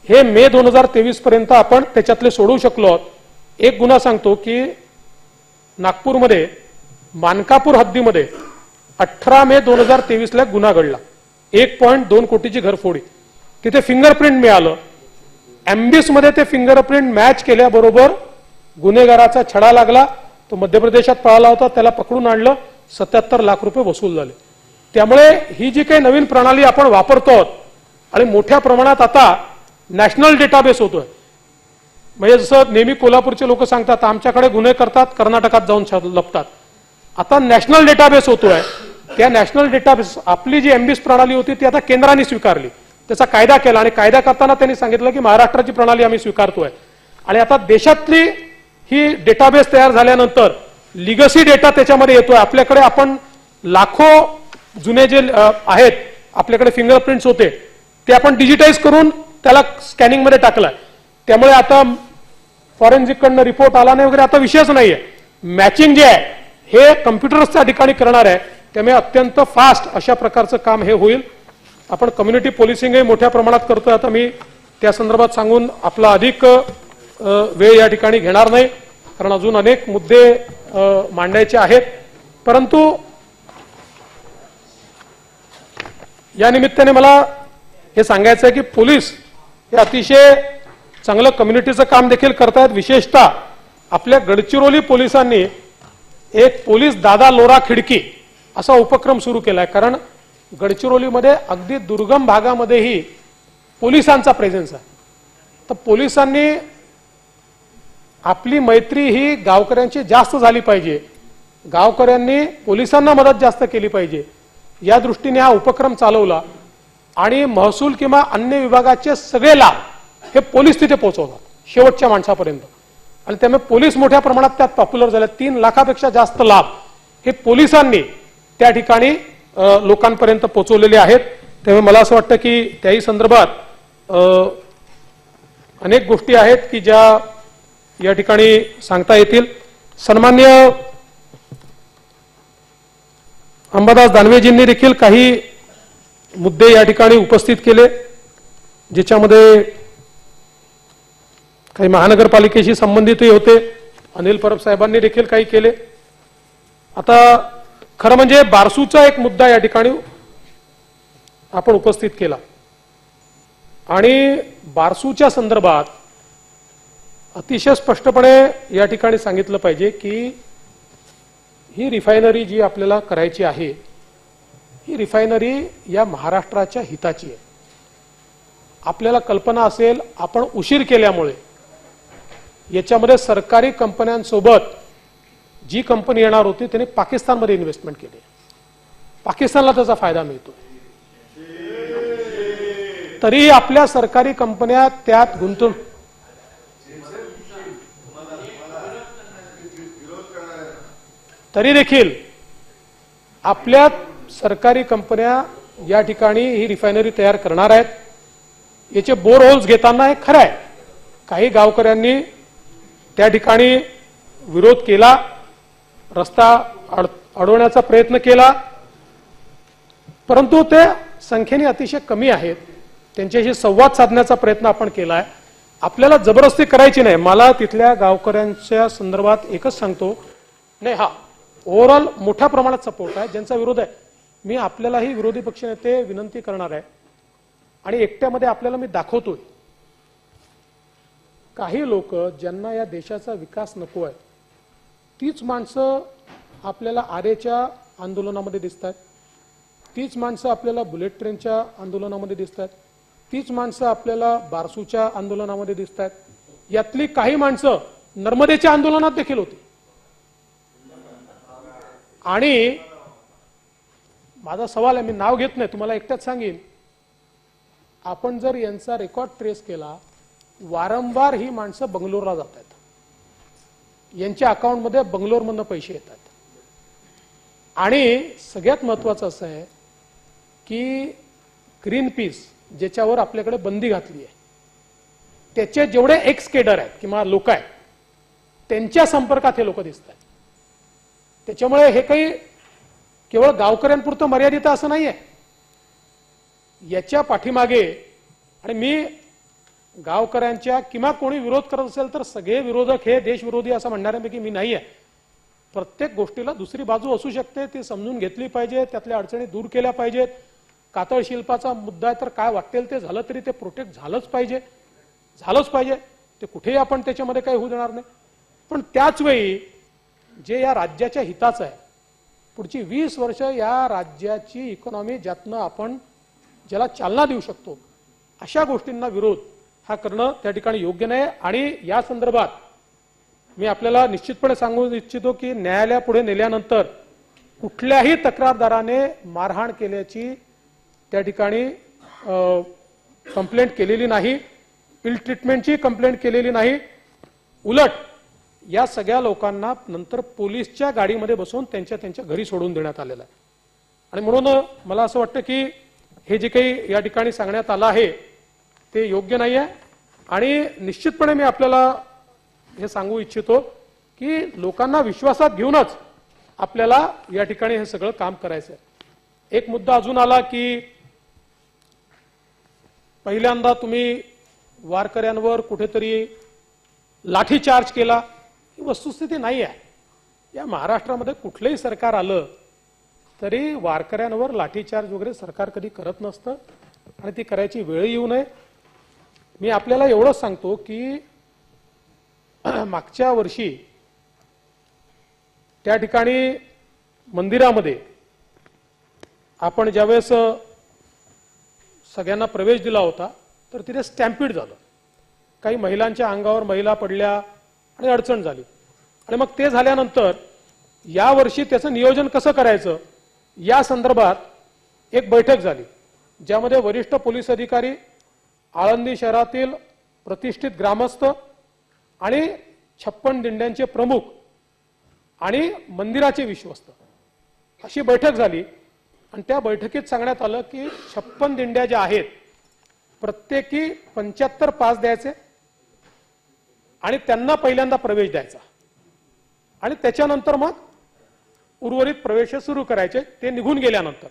हे मे 2023 पर्यंत आपण त्याच्यातले सोडवू शकलो आहोत. एक गुन्हा सांगतो की नागपूरमध्ये मानकापूर हद्दीमध्ये 18 मे 2023 ला गुन्हा घडला. 1.2 कोटीची घरफोडी. तिथे फिंगरप्रिंट मिळालं. एम्बिस मध्ये ते फिंगरप्रिंट मॅच केल्याबरोबर गुन्हेगाराचा छडा लागला. तो मध्य प्रदेशात पळाला होता, त्याला पकडून आणलं. 77 लाख रुपये वसूल झाले. त्यामुळे ही जी काही नवीन प्रणाली आपण वापरतो आहोत आणि मोठ्या प्रमाणात आता नॅशनल डेटाबेस होतोय. म्हणजे जसं नेहमी कोल्हापूरचे लोक सांगतात आमच्याकडे गुन्हे करतात, कर्नाटकात जाऊन लपतात. आता नॅशनल डेटाबेस होतोय. त्या नॅशनल डेटाबेस आपली जी एम्बिस प्रणाली होती ती आता केंद्राने स्वीकारली, त्याचा कायदा केला आणि कायदा करताना त्यांनी सांगितलं की महाराष्ट्राची प्रणाली आम्ही स्वीकारतोय. आणि आता देशातली ही डेटाबेस तयार झाल्यानंतर लिगसी डेटा त्याच्यामध्ये येतोय. आपल्याकडे आपण लाखो जुने जे आहेत आपल्याकडे फिंगरप्रिंट्स होते ते आपण डिजिटाइज करून त्याला स्कॅनिंग मध्ये टाकलाय. त्यामुळे आता फॉरेन्सिक कडनं रिपोर्ट आला नाही वगैरे आता विषयच नाहीये. मॅचिंग जे आहे हे कम्प्युटर्सच्या ठिकाणी करणार आहे. त्यामुळे अत्यंत फास्ट अशा प्रकारचं काम हे होईल. आपण कम्युनिटी पोलिसिंगही मोठ्या प्रमाणात करतोय. आता मी त्या संदर्भात सांगून आपला अधिक वेळ या ठिकाणी घेणार नाही कारण अजून अनेक मुद्दे मांडायचे आहेत. परंतु या निमित्ताने मला हे सांगायचं आहे की पोलीस हे अतिशय चांगलं कम्युनिटीचं काम देखील करतायत. विशेषतः आपल्या गडचिरोली पोलिसांनी एक पोलीस दादा लोरा खिडकी असा उपक्रम सुरू केलाय. कारण गडचिरोलीमध्ये अगदी दुर्गम भागामध्येही पोलिसांचा प्रेझेन्स आहे. तर पोलिसांनी आपली मैत्री ही गावकऱ्यांची जास्त झाली पाहिजे. गावकऱ्यांनी पोलिसांना मदत जास्त केली पाहिजे या दृष्टीने हा उपक्रम चालवला. आणि महसूल किंवा अन्य विभागाचे सगळे लाभ हे पोलीस तिथे पोहोचवतात शेवटच्या माणसापर्यंत. आणि त्यामुळे पोलीस मोठ्या प्रमाणात त्यात पॉप्युलर झाले. 3 लाखापेक्षा जास्त लाभ हे पोलिसांनी त्या ठिकाणी लोकांपर्यंत पोहोचवलेले आहेत. त्यामुळे मला असं वाटतं की त्याही संदर्भात अनेक गोष्टी आहेत की ज्या या ठिकाणी सांगता येतील. सन्मान्य अंबादास दानवेजींनी देखील काही मुद्दे या ठिकाणी उपस्थित केले ज्याच्यामध्ये काही महानगरपालिकेशी संबंधितही होते. अनिल परब साहेबांनी देखील काही केले. आता खरं म्हणजे बारसूचा एक मुद्दा या ठिकाणी आपण उपस्थित केला आणि बारसूच्या संदर्भात अतिशय स्पष्टपणे या ठिकाणी सांगितलं पाहिजे की ही रिफायनरी जी आपल्याला करायची आहे ही रिफायनरी या महाराष्ट्राच्या हिताची आहे. आपल्याला कल्पना असेल आपण उशीर केल्यामुळे याच्यामध्ये सरकारी कंपन्यांसोबत जी कंपनी येणार होती त्यांनी पाकिस्तानमध्ये इन्व्हेस्टमेंट केली. पाकिस्तानला त्याचा फायदा मिळतो. तरी आपल्या सरकारी कंपन्या त्यात गुंतून तरी देखील आपल्या सरकारी कंपन्या या ठिकाणी ही रिफायनरी तयार करणार आहेत. याचे बोर होल्स घेताना हे खरं आहे काही गावकऱ्यांनी त्या ठिकाणी विरोध केला, रस्ता अडवण्याचा प्रयत्न केला, परंतु ते संख्येने अतिशय कमी आहेत. त्यांच्याशी संवाद साधण्याचा प्रयत्न आपण केलाय. आपल्याला जबरदस्ती करायची नाही. मला तिथल्या गावकऱ्यांच्या संदर्भात एकच सांगतो, नाही हा ओव्हरऑल मोठ्या प्रमाणात सपोर्ट आहे. ज्यांचा विरोध आहे मी आपल्यालाही विरोधी पक्षनेते विनंती करणार आहे आणि एकट्यामध्ये आपल्याला मी दाखवतोय काही लोक ज्यांना या देशाचा विकास नको आहे तीच माणसं आपल्याला आरेच्या आंदोलनामध्ये दिसतात, तीच माणसं आपल्याला बुलेट ट्रेनच्या आंदोलनामध्ये दिसतात, तीच माणसं आपल्याला बारसूच्या आंदोलनामध्ये दिसतात. यातली काही माणसं नर्मदेच्या आंदोलनात देखील होती. आणि माझा सवाल आहे, मी नाव घेत नाही, तुम्हाला एकट्याच सांगेन, आपण जर यांचा रेकॉर्ड ट्रेस केला वारंवार ही माणसं बंगलोरला जातात. यांच्या अकाउंटमध्ये बंगलोरमधनं पैसे येतात. आणि सगळ्यात महत्वाचं असं आहे की ग्रीन पीस ज्याच्यावर आपल्याकडे बंदी घातली आहे त्याचे जेवढे एक्स केडर आहेत किंवा लोक आहेत त्यांच्या संपर्कात हे लोक दिसतात. त्याच्यामुळे हे काही केवळ गावकऱ्यांपुरतं मर्यादित असं नाहीये. याच्या पाठीमागे, आणि मी गावकऱ्यांच्या किंवा कोणी विरोध करत असेल तर सगळे विरोधक हे देशविरोधी असं म्हणणाऱ्यांपैकी मी नाहीये. प्रत्येक गोष्टीला दुसरी बाजू असू शकते, ती समजून घेतली पाहिजे, त्यातल्या अडचणी दूर केल्या पाहिजेत. कातळ शिल्पाचा मुद्दा आहे तर काय वाटेल ते झालं तरी ते प्रोटेक्ट झालंच पाहिजे. ते कुठेही आपण त्याच्यामध्ये काही होऊ देणार नाही. पण त्याच वेळी जे या राज्याच्या हिताचं आहे, पुढची 20 वर्ष या राज्याची इकॉनॉमी ज्यातनं आपण ज्याला चालना देऊ शकतो अशा गोष्टींना विरोध हा करणं त्या ठिकाणी योग्य नाही. आणि या संदर्भात मी आपल्याला निश्चितपणे सांगू इच्छितो की न्यायालयापुढे नेल्यानंतर कुठल्याही तक्रारदाराने मारहाण केल्याची त्या ठिकाणी कंप्लेंट केलेली नाही, इल ट्रीटमेंटची कंप्लेंट केलेली नाही. उलट या सगळ्या लोकांना नंतर पोलीसच्या गाडीमध्ये बसवून त्यांच्या घरी सोडून देण्यात आलेलं आहे. आणि म्हणून मला असं वाटतं की हे जे काही या ठिकाणी सांगण्यात आलं आहे ते योग्य नाही आहे. आणि निश्चितपणे मी आपल्याला हे सांगू इच्छितो की लोकांना विश्वासात घेऊनच आपल्याला या ठिकाणी हे सगळं काम करायचं आहे. एक मुद्दा अजून आला की पहिल्यांदा तुम्ही वारकऱ्यांवर कुठेतरी लाठीचार्ज केला. ही वस्तुस्थिती नाही आहे. या महाराष्ट्रामध्ये कुठलंही सरकार आलं तरी वारकऱ्यांवर लाठीचार्ज वगैरे सरकार कधी करत नसतं आणि ती करायची वेळ येऊ नये. मी आपल्याला एवढंच सांगतो की मागच्या वर्षी त्या ठिकाणी मंदिरामध्ये आपण ज्यावेळेस सगळ्यांना प्रवेश दिला होता तर तिथे स्टॅम्पीड झालं. काही महिलांच्या अंगावर महिला पडल्या आणि अडचण झाली. आणि मग ते झाल्यानंतर या वर्षी त्याचं नियोजन कसं करायचं या संदर्भात एक बैठक झाली ज्यामध्ये वरिष्ठ पोलीस अधिकारी, आळंदी शहरातील प्रतिष्ठित ग्रामस्थ आणि 56 दिंड्यांचे प्रमुख आणि मंदिराचे विश्वस्त अशी बैठक झाली. आणि त्या बैठकीत सांगण्यात आलं की 56 दिंड्या ज्या आहेत प्रत्येकी 75 पास द्यायचे आणि त्यांना पहिल्यांदा प्रवेश द्यायचा आणि त्याच्यानंतर मग उर्वरित प्रवेश सुरू करायचे ते निघून गेल्यानंतर.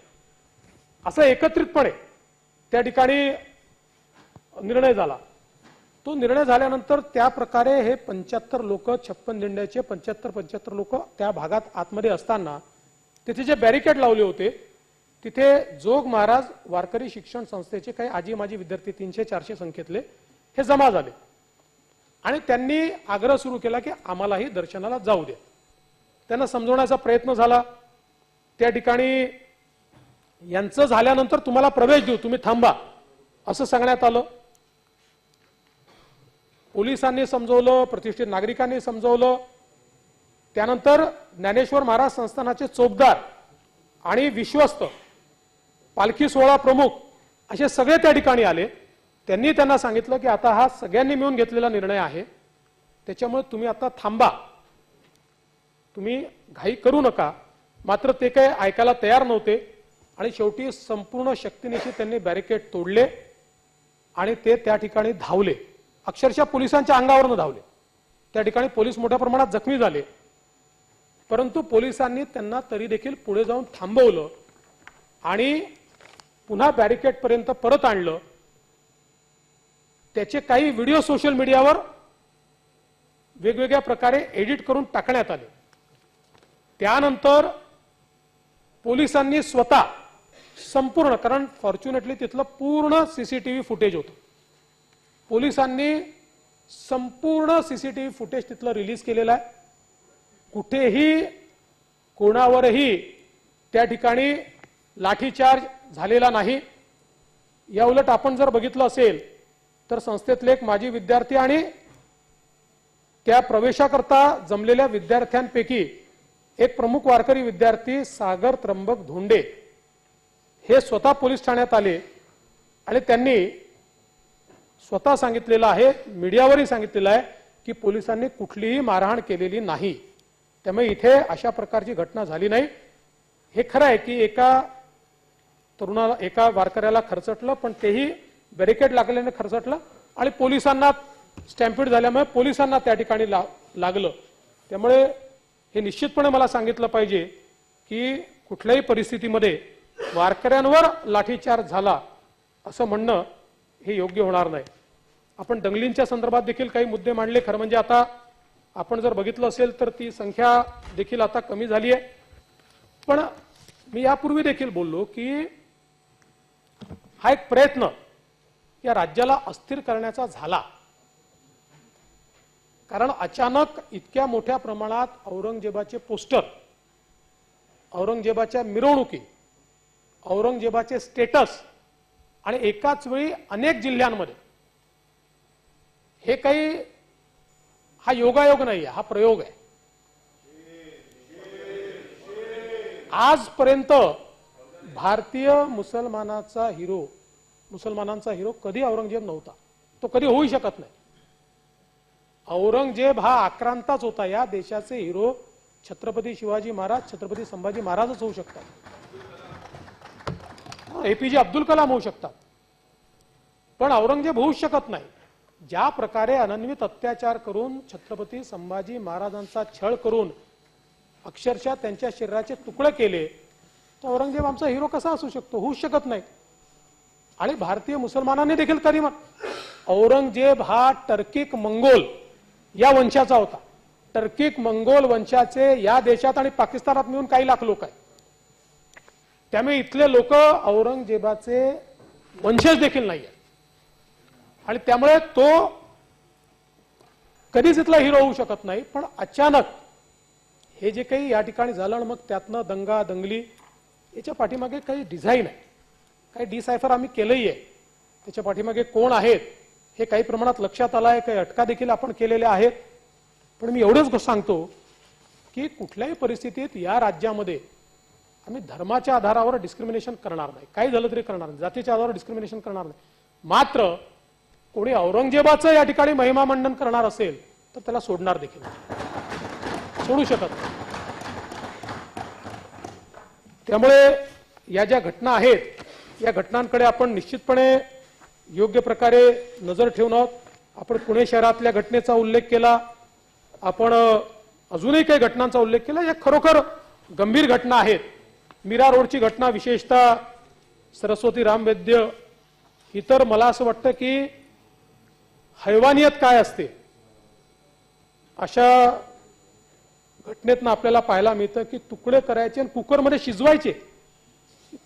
असं एकत्रितपणे त्या ठिकाणी निर्णय झाला. तो निर्णय झाल्यानंतर त्या प्रकारे हे 75 लोक 56 दिंड्याचे 75 लोक त्या भागात आतमध्ये असताना तिथे जे बॅरिकेड लावले होते तिथे जोग महाराज वारकरी शिक्षण संस्थेचे काही आजी माजी विद्यार्थी 300-400 संख्येतले हे जमा झाले आणि त्यांनी आग्रह सुरू केला की आम्हालाही दर्शनाला जाऊ द्या. त्यांना समजवण्याचा प्रयत्न झाला. त्या ठिकाणी यांचं झाल्यानंतर तुम्हाला प्रवेश देऊ, तुम्ही थांबा असं सांगण्यात आलं. पोलिसांनी समजवलं, प्रतिष्ठित नागरिकांनी समजवलं. त्यानंतर ज्ञानेश्वर महाराज संस्थानाचे चोपदार आणि विश्वस्त, पालखी सोहळा प्रमुख असे सगळे त्या ठिकाणी आले. त्यांनी त्यांना सांगितलं की आता हा सगळ्यांनी मिळून घेतलेला निर्णय आहे, त्याच्यामुळे तुम्ही आता थांबा, तुम्ही घाई करू नका. मात्र ते काही ऐकायला तयार नव्हते आणि शेवटी संपूर्ण शक्तीनिशी त्यांनी बॅरिकेड तोडले आणि ते त्या ठिकाणी धावले. अक्षरशः पोलिसांच्या अंगावरनं धावले. त्या ठिकाणी पोलीस मोठ्या प्रमाणात जखमी झाले. परंतु पोलिसांनी त्यांना तरी देखील पुढे जाऊन थांबवलं आणि पुन्हा बॅरिकेड पर्यंत परत आणलं. त्याचे काही व्हिडिओ सोशल मीडियावर वेगवेगळ्या प्रकारे एडिट करून टाकण्यात आले. त्यानंतर पोलिसांनी स्वतः संपूर्ण, कारण फॉर्च्युनेटली तिथलं पूर्ण सीसीटीव्ही फुटेज होतं, पोलिसांनी संपूर्ण सीसीटीव्ही फुटेज तिथलं रिलीज केलेलं आहे. कुठेही कोणावरही त्या ठिकाणी लाठीचार्ज झालेला नाही. या उलट आपण जर बघितलं असेल तर संस्थेतले एक माजी विद्यार्थी आणि त्या प्रवेशाकरता जमलेल्या विद्यार्थ्यांपैकी एक प्रमुख वारकरी विद्यार्थी सागर त्र्यंबक धोंडे हे स्वतः पोलीस ठाण्यात आले आणि त्यांनी स्वतः सांगितलेलं आहे, मीडियावरही सांगितलेलं आहे की पोलिसांनी कुठलीही मारहाण केलेली नाही, त्यामुळे इथे अशा प्रकारची घटना झाली नाही. हे खरं आहे की एका तरुणाला, एका वारकऱ्याला खरचटलं, पण तेही बॅरिकेड लागल्याने खरचटलं आणि पोलिसांना स्टॅम्पिड झाल्यामुळे पोलिसांना त्या ठिकाणी लागलं. त्यामुळे हे निश्चितपणे मला सांगितलं पाहिजे की कुठल्याही परिस्थितीमध्ये वारकऱ्यांवर लाठीचार्ज झाला असं म्हणणं हे योग्य होणार नाही. आपण दंगलींच्या संदर्भात देखील काही मुद्दे मांडले. खरं म्हणजे आता आपण जर बघितलं असेल तर ती संख्या देखील आता कमी झाली आहे. पण मी यापूर्वी देखील बोललो की हा एक प्रयत्न या राज्याला अस्थिर करण्याचा झाला, कारण अचानक इतक्या मोठ्या प्रमाणात औरंगजेबाचे पोस्टर, औरंगजेबाच्या मिरवणुकी, औरंगजेबाचे स्टेटस आणि एकाच वेळी अनेक जिल्ह्यांमध्ये, हे काही हा योगायोग नाही आहे, हा प्रयोग आहे. आजपर्यंत भारतीय मुसलमानांचा हिरो कधी औरंगजेब नव्हता, तो कधी होऊ शकत नाही. औरंगजेब हा आक्रांताच होता. या देशाचे हिरो छत्रपती शिवाजी महाराज, छत्रपती संभाजी महाराजच होऊ शकतात, एपीजे अब्दुल कलाम होऊ शकतात, पण औरंगजेब होऊ शकत नाही. ज्या प्रकारे अनन्वित अत्याचार करून छत्रपती संभाजी महाराजांचा छळ करून अक्षरशः त्यांच्या शरीराचे तुकडे केले, तर औरंगजेब आमचा हिरो कसा असू शकतो? होऊ शकत नाही. आणि भारतीय मुसलमानांनी देखील कधी औरंगजेब हा टर्किक मंगोल या वंशाचा होता. टर्किक मंगोल वंशाचे या देशात आणि पाकिस्तानात मिळून काही लाख लोक आहेत. त्यामुळे इथले लोक औरंगजेबाचे वंशज देखील नाही आहेत आणि त्यामुळे तो कधीच इथला हिरो होऊ शकत नाही. पण अचानक हे जे काही या ठिकाणी झालं, मग त्यातनं दंगा दंगली, याच्या पाठीमागे काही डिझाईन आहे, काही डिसायफर आम्ही केलंही आहे. त्याच्या पाठीमागे कोण आहेत हे काही प्रमाणात लक्षात आलं आहे, काही अटका देखील आपण केलेल्या आहेत. पण मी एवढंच सांगतो की कुठल्याही परिस्थितीत या राज्यामध्ये आम्ही धर्माच्या आधारावर डिस्क्रिमिनेशन करणार नाही, काही झालं तरी करणार नाही, जातीच्या आधारावर डिस्क्रिमिनेशन करणार नाही. मात्र कोणी औरंगजेबाचं या ठिकाणी महिमा मंडन करणार असेल तर त्याला सोडणार देखील नाही, सोडू शकत नाही. त्यामुळे या ज्या घटना आहेत या घटनांकडे आपण निश्चितपणे योग्य प्रकारे नजर ठेवून आहोत. आपण पुणे शहरातल्या घटनेचा उल्लेख केला, आपण अजूनही काही घटनांचा उल्लेख केला. या खरोखर गंभीर घटना आहेत. मीरा रोडची घटना, विशेषतः सरस्वती रामवैद्य, ही तर मला असं वाटतं की हैवानियत काय असते अशा घटनेतनं आपल्याला पाहायला मिळतं की तुकडे करायचे आणि कुकरमध्ये शिजवायचे.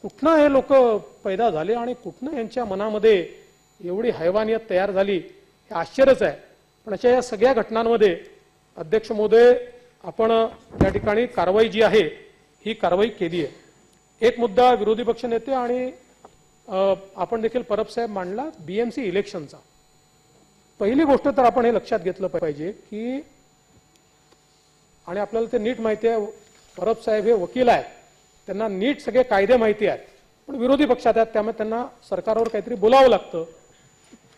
कुठनं हे लोक पैदा झाले आणि कुठनं यांच्या मनामध्ये एवढी हैवानियत तयार झाली हे आश्चर्यच आहे. पण अशा या सगळ्या घटनांमध्ये अध्यक्ष महोदय आपण या ठिकाणी कारवाई जी आहे ही कारवाई केली आहे. एक मुद्दा विरोधी पक्ष नेते आणि आपण देखील परब साहेब मांडला बीएमसी इलेक्शनचा. पहिली गोष्ट तर आपण हे लक्षात घेतलं पाहिजे की आणि आपल्याला ते नीट माहिती आहे, परब साहेब हे वकील आहेत, त्यांना नीट सगळे कायदे माहिती आहेत, पण विरोधी पक्षात आहेत त्यामुळे त्यांना सरकारवर काहीतरी बोलावं लागतं.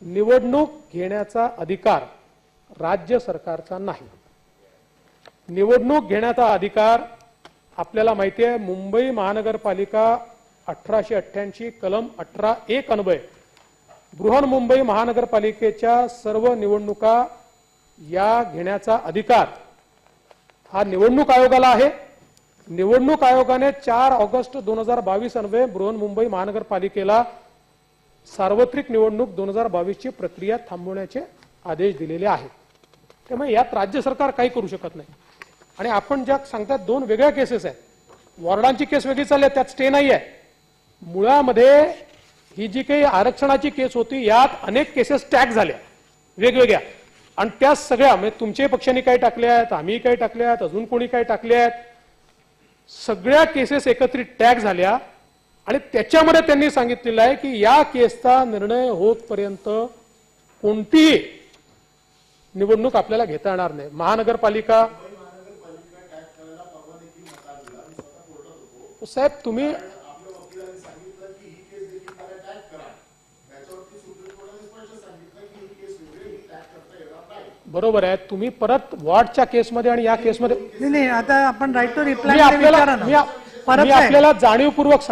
निवडणूक घेण्याचा अधिकार राज्य सरकारचा नाही. निवडणूक घेण्याचा अधिकार आपल्याला माहिती आहे मुंबई महानगरपालिका 1888 कलम 18(1) अन्वये बृहन्मुंबई महानगरपालिकेच्या सर्व निवडणुका या घेण्याचा अधिकार हा निवडणूक आयोगाला आहे. निवडणूक आयोगाने 4 ऑगस्ट 2022 अन्वये बृहन्मुंबई महानगरपालिकेला सार्वत्रिक निवडणूक 2022 ची प्रक्रिया थांबवण्याचे आदेश दिलेले आहेत. त्यामुळे यात राज्य सरकार काही करू शकत नाही. आणि आपण ज्या सांगतात 2 वेगळ्या केसेस आहेत. वॉर्डांची केस वेगळी चालली आहे, त्यात स्टे नाही आहे. मुळामध्ये ही जी काही आरक्षणाची केस होती यात अनेक केसेस टॅग झाल्या वेगवेगळ्या आणि त्या सगळ्या म्हणजे तुमचे पक्षांनी काही टाकल्या आहेत, आम्ही काही टाकल्या आहेत, अजून कोणी काही टाकल्या आहेत, सगळ्या केसेस एकत्रित टॅग झाल्या आणि त्याच्यामध्ये त्यांनी सांगितलेलं आहे की या केसचा निर्णय होतपर्यंत कोणतीही निवडणूक आपल्याला घेता येणार नाही. महानगरपालिका साहेब तुम्ही बरोबर आहे, तुम्ही परत वॉर्डच्या केसमध्ये आणि या केसमध्ये नाही आता आपण राईट टू मी रिप्लाय आपल्याला जाणीवपूर्वक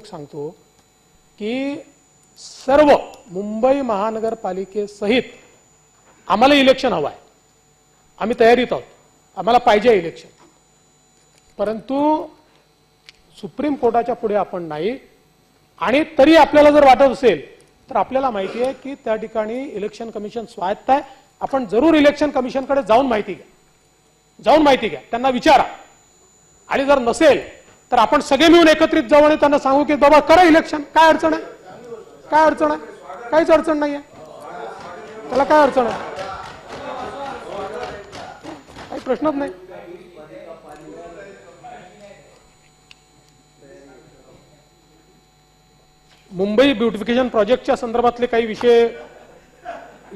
सांगतो की सर्व मुंबई महानगरपालिकेसहित आम्हाला इलेक्शन हवं आहे. आम्ही तयारीत आहोत, आम्हाला पाहिजे इलेक्शन, परंतु सुप्रीम कोर्टाच्या पुढे आपण नाही. आणि तरी आपल्याला जर वाटत असेल तर आपल्याला माहिती आहे की त्या ठिकाणी इलेक्शन कमिशन स्वायत्त आहे. आपण जरूर इलेक्शन कमिशनकडे जाऊन माहिती घ्या, त्यांना विचारा. आणि जर नसेल तर आपण सगळे मिळून एकत्रित जाऊ आणि त्यांना सांगू की बाबा करा इलेक्शन. काय अडचण आहे? काहीच अडचण नाहीये. त्याला काय अडचण आहे? काही प्रश्नच नाही. मुंबई ब्युटिफिकेशन प्रोजेक्टच्या संदर्भातले काही विषय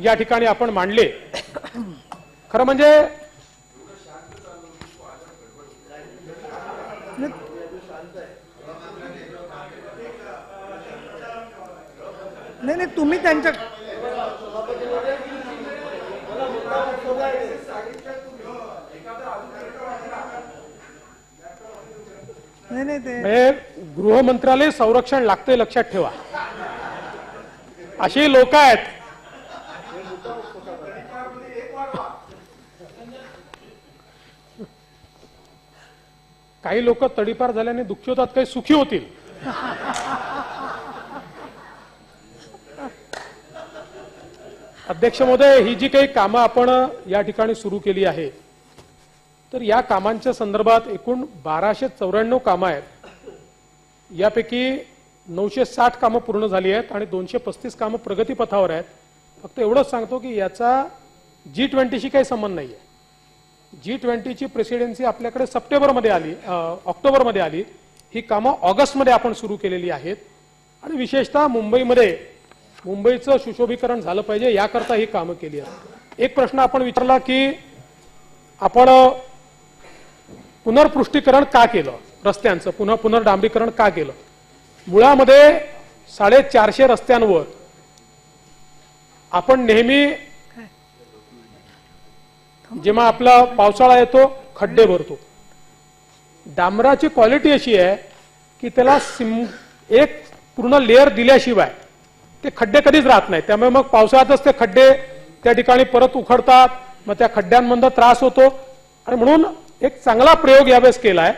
या ठिकाणी आपण मांडले. खरं म्हणजे नाही तुम्ही त्यांच्या नाही ते गृह मंत्रालय संरक्षण लागते, लक्षात ठेवा. अशी लोक आहेत. काही लोक तडीपार झाल्याने दुःखी होतात, काही सुखी होतील. अध्यक्ष महोदय, ही जी काही कामं आपण या ठिकाणी सुरू केली आहे तर या कामांच्या संदर्भात एकूण 1294 कामं आहेत. यापैकी 960 कामं पूर्ण झाली आहेत आणि 235 कामं प्रगतीपथावर आहेत. फक्त एवढंच सांगतो की याचा G20शी काही संबंध नाहीये. G20ची प्रेसिडेन्सी आपल्याकडे ऑक्टोबरमध्ये आली. ही कामं ऑगस्टमध्ये आपण सुरू केलेली आहेत आणि विशेषतः मुंबईचं सुशोभीकरण झालं पाहिजे याकरता ही कामं केली आहेत. एक प्रश्न आपण विचारला की आपण पुनर्पृष्टीकरण का केलं, रस्त्यांचं पुनर्डांबरीकरण का केलं. मुळामध्ये 450 रस्त्यांवर आपण नेहमी जेव्हा आपला पावसाळा येतो खड्डे भरतो. डांबराची क्वालिटी अशी आहे की त्याला एक पूर्ण लेअर दिल्याशिवाय ते खड्डे कधीच राहत नाही. त्यामुळे मग पावसाळ्यातच ते खड्डे त्या ठिकाणी परत उखडतात, मग त्या खड्ड्यांमधून त्रास होतो. आणि म्हणून एक चांगला प्रयोग यावेळेस केलाय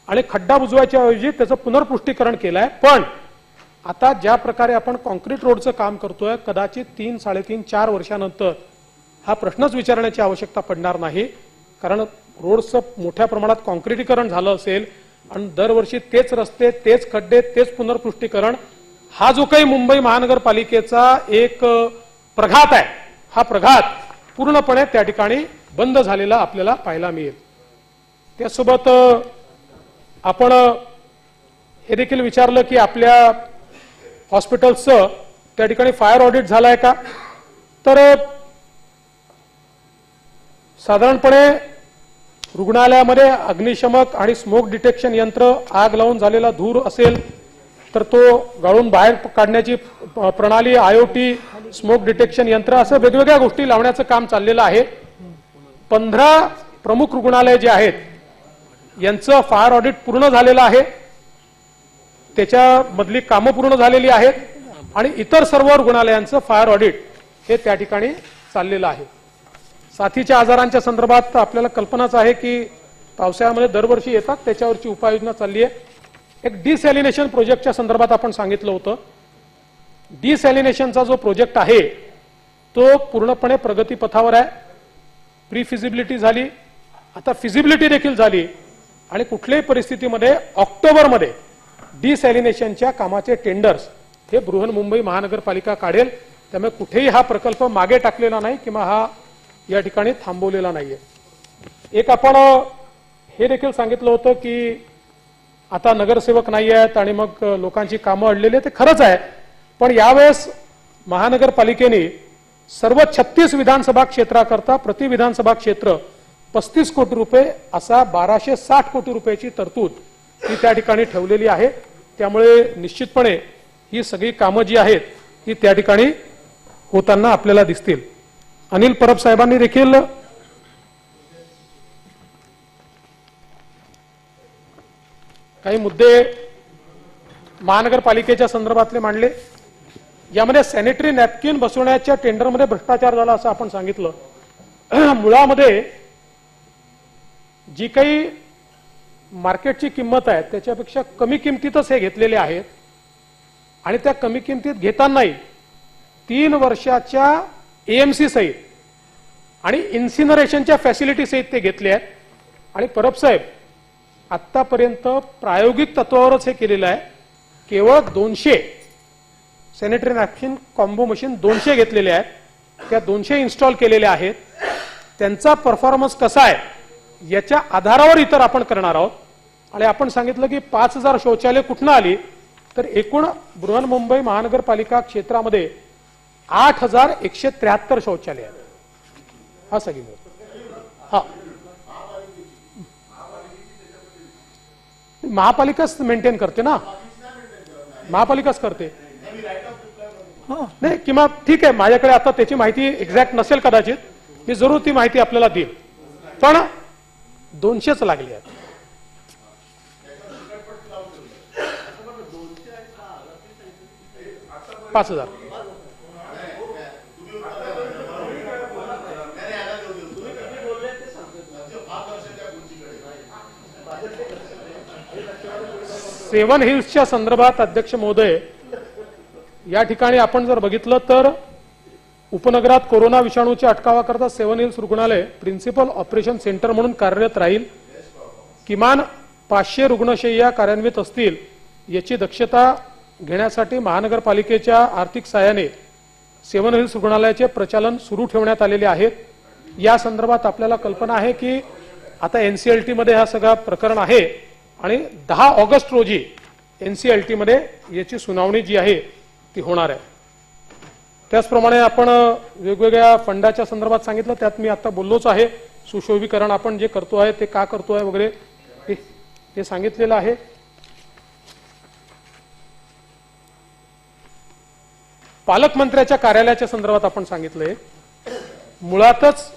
आणि खड्डा बुजवायच्या ऐवजी त्याचं पुनर्पृष्टीकरण केलंय. पण आता ज्या प्रकारे आपण कॉन्क्रीट रोडचं काम करतोय कदाचित 3, 3.5, 4 वर्षानंतर हा प्रश्नच विचारण्याची आवश्यकता पडणार नाही. कारण रोडचं मोठ्या प्रमाणात कॉन्क्रिटीकरण झालं असेल आणि दरवर्षी तेच रस्ते, तेच खड्डे, तेच पुनर्पृष्टीकरण, हा जो काही मुंबई महानगरपालिकेचा एक प्रघात आहे, हा प्रघात पूर्णपणे त्या ठिकाणी बंद झालेला आपल्याला पाहायला मिळेल. त्यासोबत आपण हे देखील विचारलं की आपल्या हॉस्पिटल्सचं त्या ठिकाणी फायर ऑडिट झालं आहे का. तर साधारणपणे रुग्णालयामध्ये अग्निशमक आणि स्मोक डिटेक्शन यंत्र, आग लावून झालेला धूर असेल तर तो गाळून बाहेर काढण्याची प्रणाली, IoT, स्मोक डिटेक्शन यंत्र, असं वेगवेगळ्या गोष्टी लावण्याचं काम चाललेलं आहे. 15 प्रमुख रुग्णालय जे आहेत यांचं फायर ऑडिट पूर्ण झालेलं आहे, त्याच्यामधली कामं पूर्ण झालेली आहेत आणि इतर सर्व रुग्णालयांचं फायर ऑडिट हे त्या ठिकाणी चाललेलं आहे. साथीच्या आजारांच्या संदर्भात आपल्याला कल्पनाच आहे की पावसाळ्यामध्ये दरवर्षी येतात, त्याच्यावरची उपाययोजना चालली आहे. एक डिसॅलिनेशन प्रोजेक्टच्या संदर्भात आपण सांगितलं होतं. डिसॅलिनेशनचा जो प्रोजेक्ट आहे तो पूर्णपणे प्रगतीपथावर आहे. प्री फिजिबिलिटी झाली, आता फिजिबिलिटी देखील झाली आणि कुठल्याही परिस्थितीमध्ये ऑक्टोबरमध्ये डिसॅलिनेशनच्या कामाचे टेंडर्स हे बृहन्मुंबई महानगरपालिका काढेल. त्यामुळे कुठेही हा प्रकल्प मागे टाकलेला नाही किंवा हा या ठिकाणी थांबवलेला नाहीये. एक आपण हे देखील सांगितलं होतं की आता नगरसेवक नाही आहेत आणि मग लोकांची कामं अडलेली आहेत, ते खरंच आहे. पण यावेळेस महानगरपालिकेने सर्व 36 विधानसभा क्षेत्राकरता प्रति विधानसभा क्षेत्र 35 कोटी रुपये असा 1260 कोटी रुपयाची तरतूद ही त्या ठिकाणी ठेवलेली आहे. त्यामुळे निश्चितपणे ही सगळी कामं जी आहेत ही त्या ठिकाणी होताना आपल्याला दिसतील. अनिल परब साहेबांनी देखील काही मुद्दे महानगरपालिकेच्या संदर्भातले मांडले. यामध्ये सॅनिटरी नॅपकिन बसवण्याच्या टेंडरमध्ये भ्रष्टाचार झाला असं आपण सांगितलं. मुळामध्ये जी काही मार्केटची किंमत आहे त्याच्यापेक्षा कमी किमतीतच हे घेतलेले आहेत आणि त्या कमी किमतीत घेतानाही 3 वर्षाच्या AMC सहित आणि इन्सिनरेशनच्या फॅसिलिटी सहित ते घेतले आहेत. आणि परब साहेब आतापर्यंत प्रायोगिक तत्वावरच हे केलेलं आहे. केवळ 200 सॅनिटरी नॅपकिन कॉम्बो मशीन 200 घेतलेले आहेत, त्या 200 इन्स्टॉल केलेल्या आहेत. त्यांचा परफॉर्मन्स कसा आहे याच्या आधारावर इतर आपण करणार आहोत. आणि आपण सांगितलं की 5000 शौचालय कुठनं आली, तर एकूण बृहन्मुंबई महानगरपालिका क्षेत्रामध्ये 8173 शौचालय आहेत. हा सगळी हा महापालिकाच मेंटेन करते ना, महापालिकाच करते. नाही किंवा ठीक आहे, माझ्याकडे आता त्याची माहिती एक्झॅक्ट नसेल कदाचित, मी जरूर ती माहिती आपल्याला देईल. पण 200च लागले आहेत. $5000 7 हिल्सच्या संदर्भात अध्यक्ष महोदय, या ठिकाणी आपण जर बघितलं तर उपनगरात कोरोना विषाणूच्या अटकावाकरता 7 हिल्स रुग्णालय प्रिन्सिपल ऑपरेशन सेंटर म्हणून कार्यरत राहील. किमान 500 रुग्णशय्या कार्यान्वित असतील याची दक्षता घेण्यासाठी महानगरपालिकेच्या आर्थिक सहाय्याने 7 हिल्स रुग्णालयाचे प्रचालन सुरू ठेवण्यात आलेले आहेत. या संदर्भात आपल्याला कल्पना आहे की आता NCLT मध्ये हा सगळा प्रकरण आहे आणि 10 ऑगस्ट रोजी NCLT मध्ये याची सुनावणी जी आहे ती होणार आहे. त्याचप्रमाणे आपण वेगवेगळ्या फंडाच्या संदर्भात सांगितलं, त्यात मी आता बोललोच आहे. सुशोभीकरण आपण जे करतो आहे ते का करतो आहे वगैरे हे सांगितलेलं आहे. पालकमंत्र्याच्या कार्यालयाच्या संदर्भात आपण सांगितलंय. मुळातच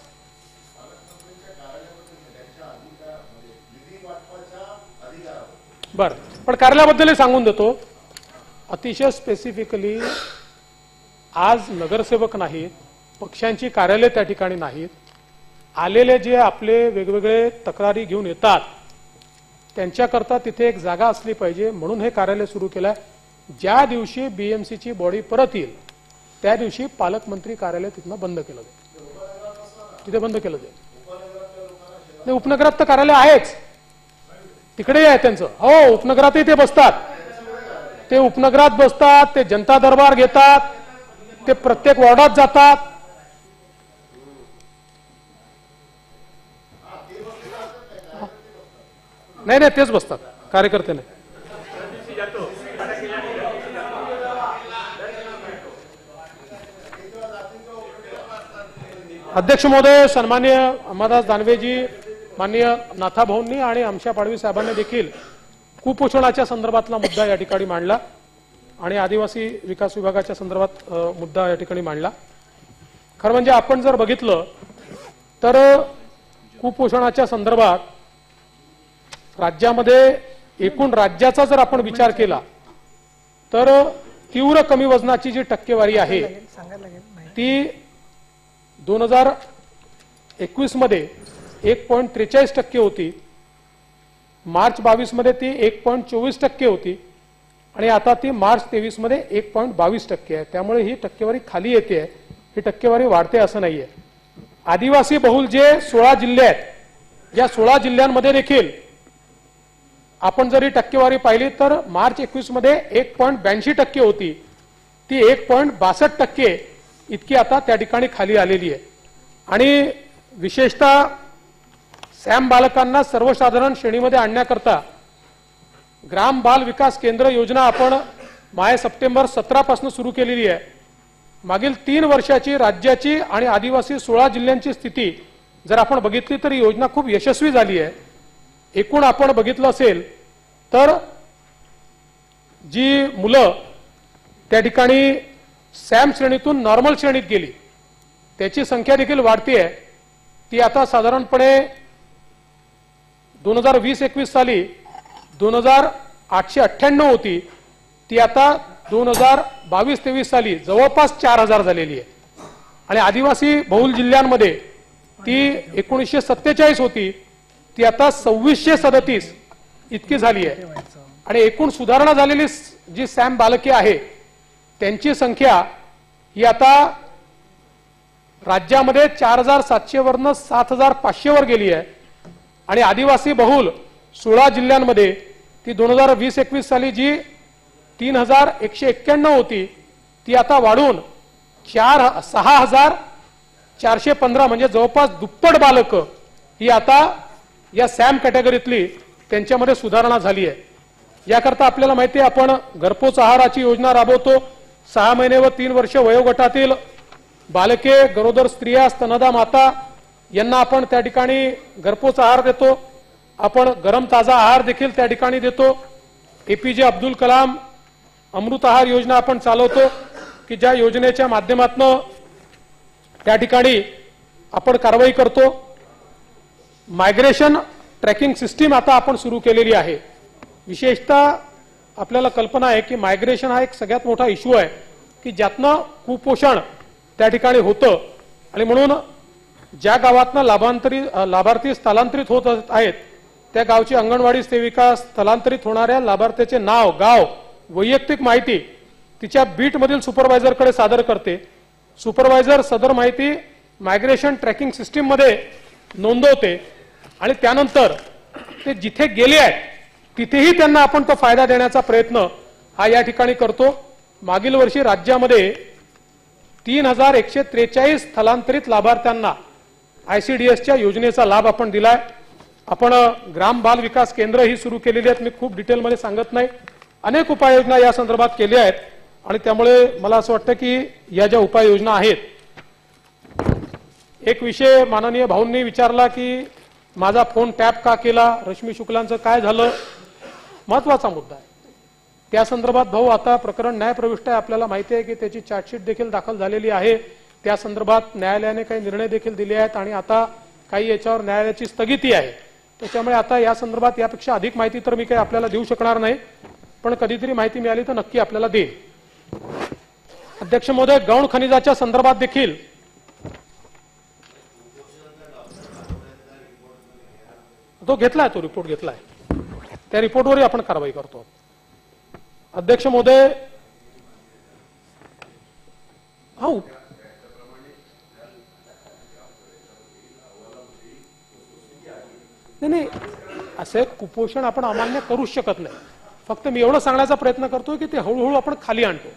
बर, पण कार्यालयाबद्दल सांगून देतो. अतिशय स्पेसिफिकली आज नगरसेवक नाहीत, पक्षांची कार्यालय त्या ठिकाणी नाहीत. आलेले जे आपले वेगवेगळे तक्रारी घेऊन येतात त्यांच्याकरता तिथे एक जागा असली पाहिजे, म्हणून हे कार्यालय सुरू केलंय. ज्या दिवशी BMC ची बॉडी परत येईल त्या दिवशी पालकमंत्री कार्यालय तिथनं बंद केलं जाईल, तिथे बंद केलं जाईल. नाही, उपनगरात तर कार्यालय आहेच, तिकडेही आहे त्यांचं. हो, उपनगरातही ते बसतात, ते उपनगरात बसतात, ते जनता दरबार घेतात, ते प्रत्येक वॉर्डात जातात. नाही नाही, तेच बसतात, कार्यकर्ते नाही. अध्यक्ष महोदय, सन्मान्य अंबादास दानवेजी, माननीय नाथा भाऊंनी आणि आमच्या पाडवी साहेबांनी देखील कुपोषणाच्या संदर्भातला मुद्दा या ठिकाणी मांडला आणि आदिवासी विकास विभागाच्या संदर्भात मुद्दा या ठिकाणी मांडला. खरं म्हणजे आपण जर बघितलं तर कुपोषणाच्या संदर्भात राज्यामध्ये एकूण राज्याचा जर आपण विचार केला तर तीव्र कमी वजनाची जी टक्केवारी आहे ती 2021 मध्ये 1.43% होती, मार्च 22 मध्ये ती 1.24% होती आणि आता ती मार्च 23 मध्ये 1.22% आहे. त्यामुळे ही टक्केवारी खाली येते, ही टक्केवारी वाढते असं नाहीये. आदिवासी बहुल जे 16 जिल्हे आहेत, या 16 जिल्ह्यांमध्ये देखील आपण जरी टक्केवारी पाहिली तर मार्च 21 मध्ये 1.82% होती, ती 1.62% इतकी आता त्या ठिकाणी खाली आलेली आहे. आणि विशेषतः सॅम बालकांना सर्वसाधारण श्रेणीमध्ये आणण्याकरता ग्राम बाल विकास केंद्र योजना आपण माहे सप्टेंबर 17 पासून सुरू केलेली आहे. मागील 3 वर्षाची राज्याची आणि आदिवासी 16 जिल्ह्यांची स्थिती जर आपण बघितली तर ही योजना खूप यशस्वी झाली आहे. एकूण आपण बघितलं असेल तर जी मुलं त्या ठिकाणी सॅम श्रेणीतून नॉर्मल श्रेणीत गेली त्याची संख्या देखील वाढते. ती आता साधारणपणे 2020-21 साली 2898 होती, ती आता 2022-23 साली जवळपास 4000 झालेली आहे. आणि आदिवासी बहुल जिल्ह्यांमध्ये ती 1947 होती, ती आता 2637 इतकी झाली आहे. आणि एकूण सुधारणा झालेली जी सॅम बालके आहे त्यांची संख्या ही आता राज्यामध्ये 4700 वरनं 7500 वर गेली आहे. आणि आदिवासी बहुल 16 जिल्ह्यांमध्ये ती 2020-21 साली जी 3191 होती ती आता वाढून 6415 म्हणजे जवळपास दुप्पट बालक ही आता या सॅम कॅटेगरीतली त्यांच्यामध्ये सुधारणा झाली आहे. याकरता आपल्याला माहिती आहे आपण घरपोच आहाराची योजना राबवतो. 6 महिने व 3 वर्ष वयोगटातील बालके, गरोदर स्त्रिया, स्तनदा माता यांना आपण त्या ठिकाणी घरपोच आहार देतो. आपण गरम ताजा आहार देखील त्या ठिकाणी देतो. APJ अब्दुल कलाम अमृत आहार योजना आपण चालवतो की ज्या योजनेच्या माध्यमातून त्या ठिकाणी आपण कारवाई करतो. मायग्रेशन ट्रॅकिंग सिस्टीम आता आपण सुरू केलेली आहे. विशेषतः आपल्याला कल्पना आहे की मायग्रेशन हा एक सगळ्यात मोठा इश्यू आहे की ज्यातनं कुपोषण त्या ठिकाणी होतं. आणि म्हणून ज्या गावातनं लाभार्थी स्थलांतरित होत आहेत त्या गावची अंगणवाडी सेविका स्थलांतरित होणाऱ्या लाभार्थ्याचे नाव, गाव, वैयक्तिक माहिती तिच्या बीटमधील सुपरवायझरकडे सादर करते. सुपरवायझर सदर माहिती मायग्रेशन ट्रॅकिंग सिस्टीम मध्ये नोंदवते आणि त्यानंतर ते जिथे गेले आहेत तिथेही त्यांना आपण तो फायदा देण्याचा प्रयत्न हा या ठिकाणी करतो. मागील वर्षी राज्यामध्ये 3143 स्थलांतरित लाभार्थ्यांना ICDSच्या योजनेचा लाभ आपण दिलाय. आपण ग्राम बाल विकास केंद्र ही सुरू केलेली आहेत. मी खूप डिटेलमध्ये सांगत नाही, अनेक उपाययोजना या संदर्भात केल्या आहेत. आणि त्यामुळे मला असं वाटतं की या ज्या उपाययोजना आहेत, एक विषय माननीय भाऊंनी विचारला की माझा फोन टॅप का केला, रश्मी शुक्लांचं काय झालं, महत्वाचा मुद्दा आहे. त्या संदर्भात भाऊ आता प्रकरण न्यायप्रविष्ट आहे. आपल्याला माहिती आहे की त्याची चार्जशीट देखील दाखल झालेली आहे. त्या संदर्भात न्यायालयाने काही निर्णय देखील दिले आहेत आणि आता काही याच्यावर न्यायालयाची स्थगिती आहे. त्याच्यामुळे आता या संदर्भात यापेक्षा अधिक माहिती तर मी काही आपल्याला देऊ शकणार नाही, पण कधीतरी माहिती मिळाली तर नक्की आपल्याला देईल. अध्यक्ष महोदय, गौण खनिजाच्या संदर्भात देखील तो घेतलाय, तो रिपोर्ट घेतलाय, त्या रिपोर्टवरही आपण कारवाई करतो. अध्यक्ष महोदय, नाही, असे कुपोषण आपण अमान्य करूच शकत नाही. फक्त मी एवढं सांगण्याचा प्रयत्न करतोय की ते हळूहळू आपण खाली आणतो.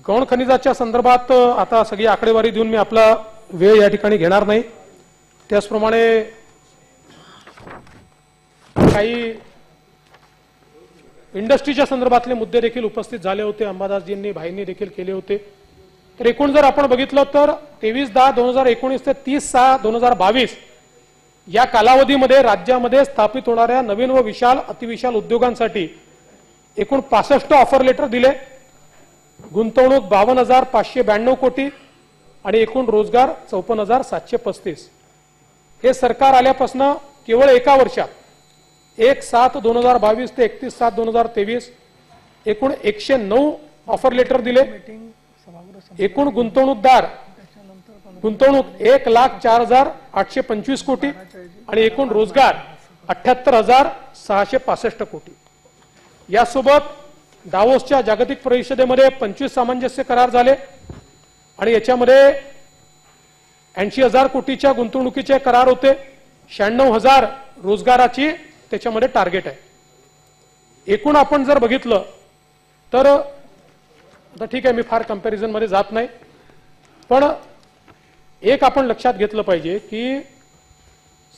गौण खनिजाच्या संदर्भात आता सगळी आकडेवारी देऊन मी आपला वेळ या ठिकाणी घेणार नाही. त्याचप्रमाणे काही इंडस्ट्रीच्या संदर्भातले मुद्दे देखील उपस्थित झाले होते. अंबादासजींनी भाईंनी देखील केले होते. तर एकूण जर आपण बघितलं तर 23/10/2019 ते 30/6/2022 या कालावधीमध्ये राज्यामध्ये स्थापित होणाऱ्या नवीन व विशाल अतिविशाल उद्योगांसाठी एकूण 65 ऑफर लेटर दिले. गुंतवणूक 52,592 कोटी आणि एकूण रोजगार 54,735. हे सरकार आल्यापासून केवळ एका वर्षात 1/7/2022 ते 31/7/2023 एकूण 109 ऑफर लेटर दिले. एकूण गुंतवणूक 1,04,825 कोटी आणि एकूण रोजगार 78,665 कोटी. यासोबत दावोसच्या जागतिक परिषदेमध्ये 25 सामंजस्य करार झाले आणि याच्यामध्ये 80,000 कोटीच्या गुंतवणुकीचे करार होते. 96,000 रोजगाराची त्याच्यामध्ये टार्गेट आहे. एकूण आपण जर बघितलं तर आता ठीक आहे, मी फार कंपॅरिझन मध्ये जात नाही, पण एक आपण लक्षात घेतलं पाहिजे की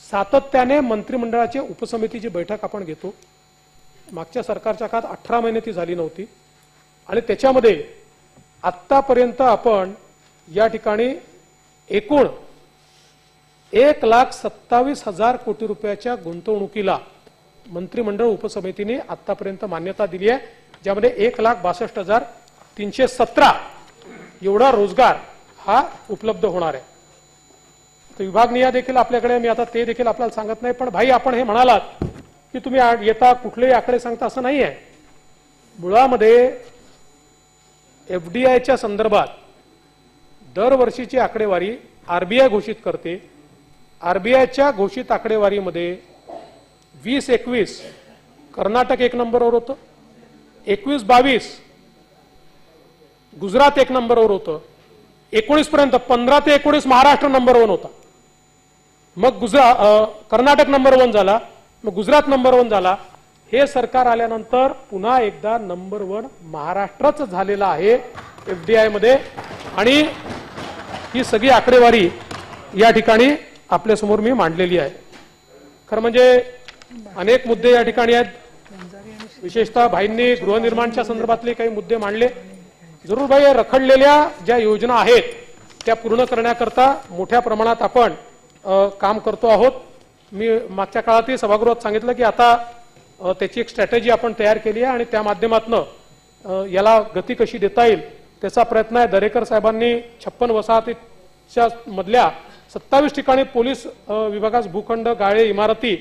सातत्याने मंत्रिमंडळाची उपसमितीची बैठक आपण घेतो. मागच्या सरकारच्या काळात 18 महिने ती झाली नव्हती आणि त्याच्यामध्ये आतापर्यंत आपण या ठिकाणी एकूण 1,27,000 कोटी रुपयाच्या गुंतवणुकीला मंत्रिमंडळ उपसमितीने आतापर्यंत मान्यता दिली आहे, ज्यामध्ये 1,62,317 एवढा रोजगार हा उपलब्ध होणार आहे. तर विभागनीय देखील आपल्याकडे, मी आता ते देखील आपल्याला सांगत नाही, पण भाई आपण हे म्हणालात की तुम्ही येता कुठलेही आकडे सांगता, असं नाही आहे. मुळामध्ये एफडीआयच्या संदर्भात दरवर्षीची आकडेवारी आरबीआय घोषित करते. आरबीआयच्या घोषित आकडेवारीमध्ये 20-21 कर्नाटक 1 नंबरवर होतं, 21-22 गुजरात 1 नंबरवर होतं, 19 पर्यंत 15 ते 19 महाराष्ट्र नंबर 1 होता. मग कर्नाटक नंबर 1 झाला, मग गुजरात नंबर 1 झाला. हे सरकार आल्यानंतर पुन्हा एकदा नंबर 1 महाराष्ट्रच झालेला आहे एफडीआय मध्ये. आणि ही सगळी आकडेवारी या ठिकाणी आपल्यासमोर मी मांडलेली आहे. खरं म्हणजे अनेक मुद्दे या ठिकाणी आहेत. विशेषतः भाईंनी गृहनिर्माणच्या संदर्भातले काही मुद्दे मांडले. जरूर भाई, रखडलेल्या ज्या योजना आहेत त्या पूर्ण करण्याकरता मोठ्या प्रमाणात आपण काम करतो आहोत. मी मागच्या काळातही सभागृहात सांगितलं की आता त्याची एक स्ट्रॅटेजी आपण तयार केली आहे आणि त्या माध्यमातून याला गती कशी देता येईल त्याचा प्रयत्न आहे. दरेकर साहेबांनी 56 वसाहतीच्या मधल्या 27 ठिकाणी पोलीस विभागास भूखंड, गाळे, इमारती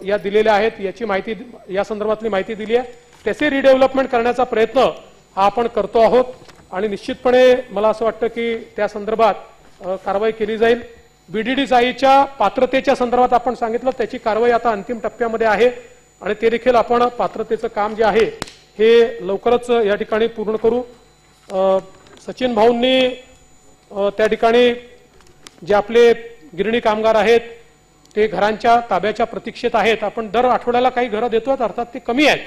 या दिलेल्या आहेत. याची माहिती, या संदर्भातली माहिती दिली आहे. त्याचे रिडेव्हलपमेंट करण्याचा प्रयत्न हा आपण करतो आहोत आणि निश्चितपणे मला असं वाटतं की त्या संदर्भात कारवाई केली जाईल. बीडीडी-साईच्या पात्रतेच्या संदर्भात आपण सांगितलं, त्याची कारवाई आता अंतिम टप्प्यामध्ये आहे आणि ते देखील आपण पात्रतेचं काम जे आहे हे लवकरच या ठिकाणी पूर्ण करू. सचिन भाऊंनी त्या ठिकाणी जे आपले गिरणी कामगार आहेत ते घरांच्या ताब्याच्या प्रतीक्षेत आहेत. आपण दर आठवड्याला काही घरं देतो, अर्थात ते कमी आहेत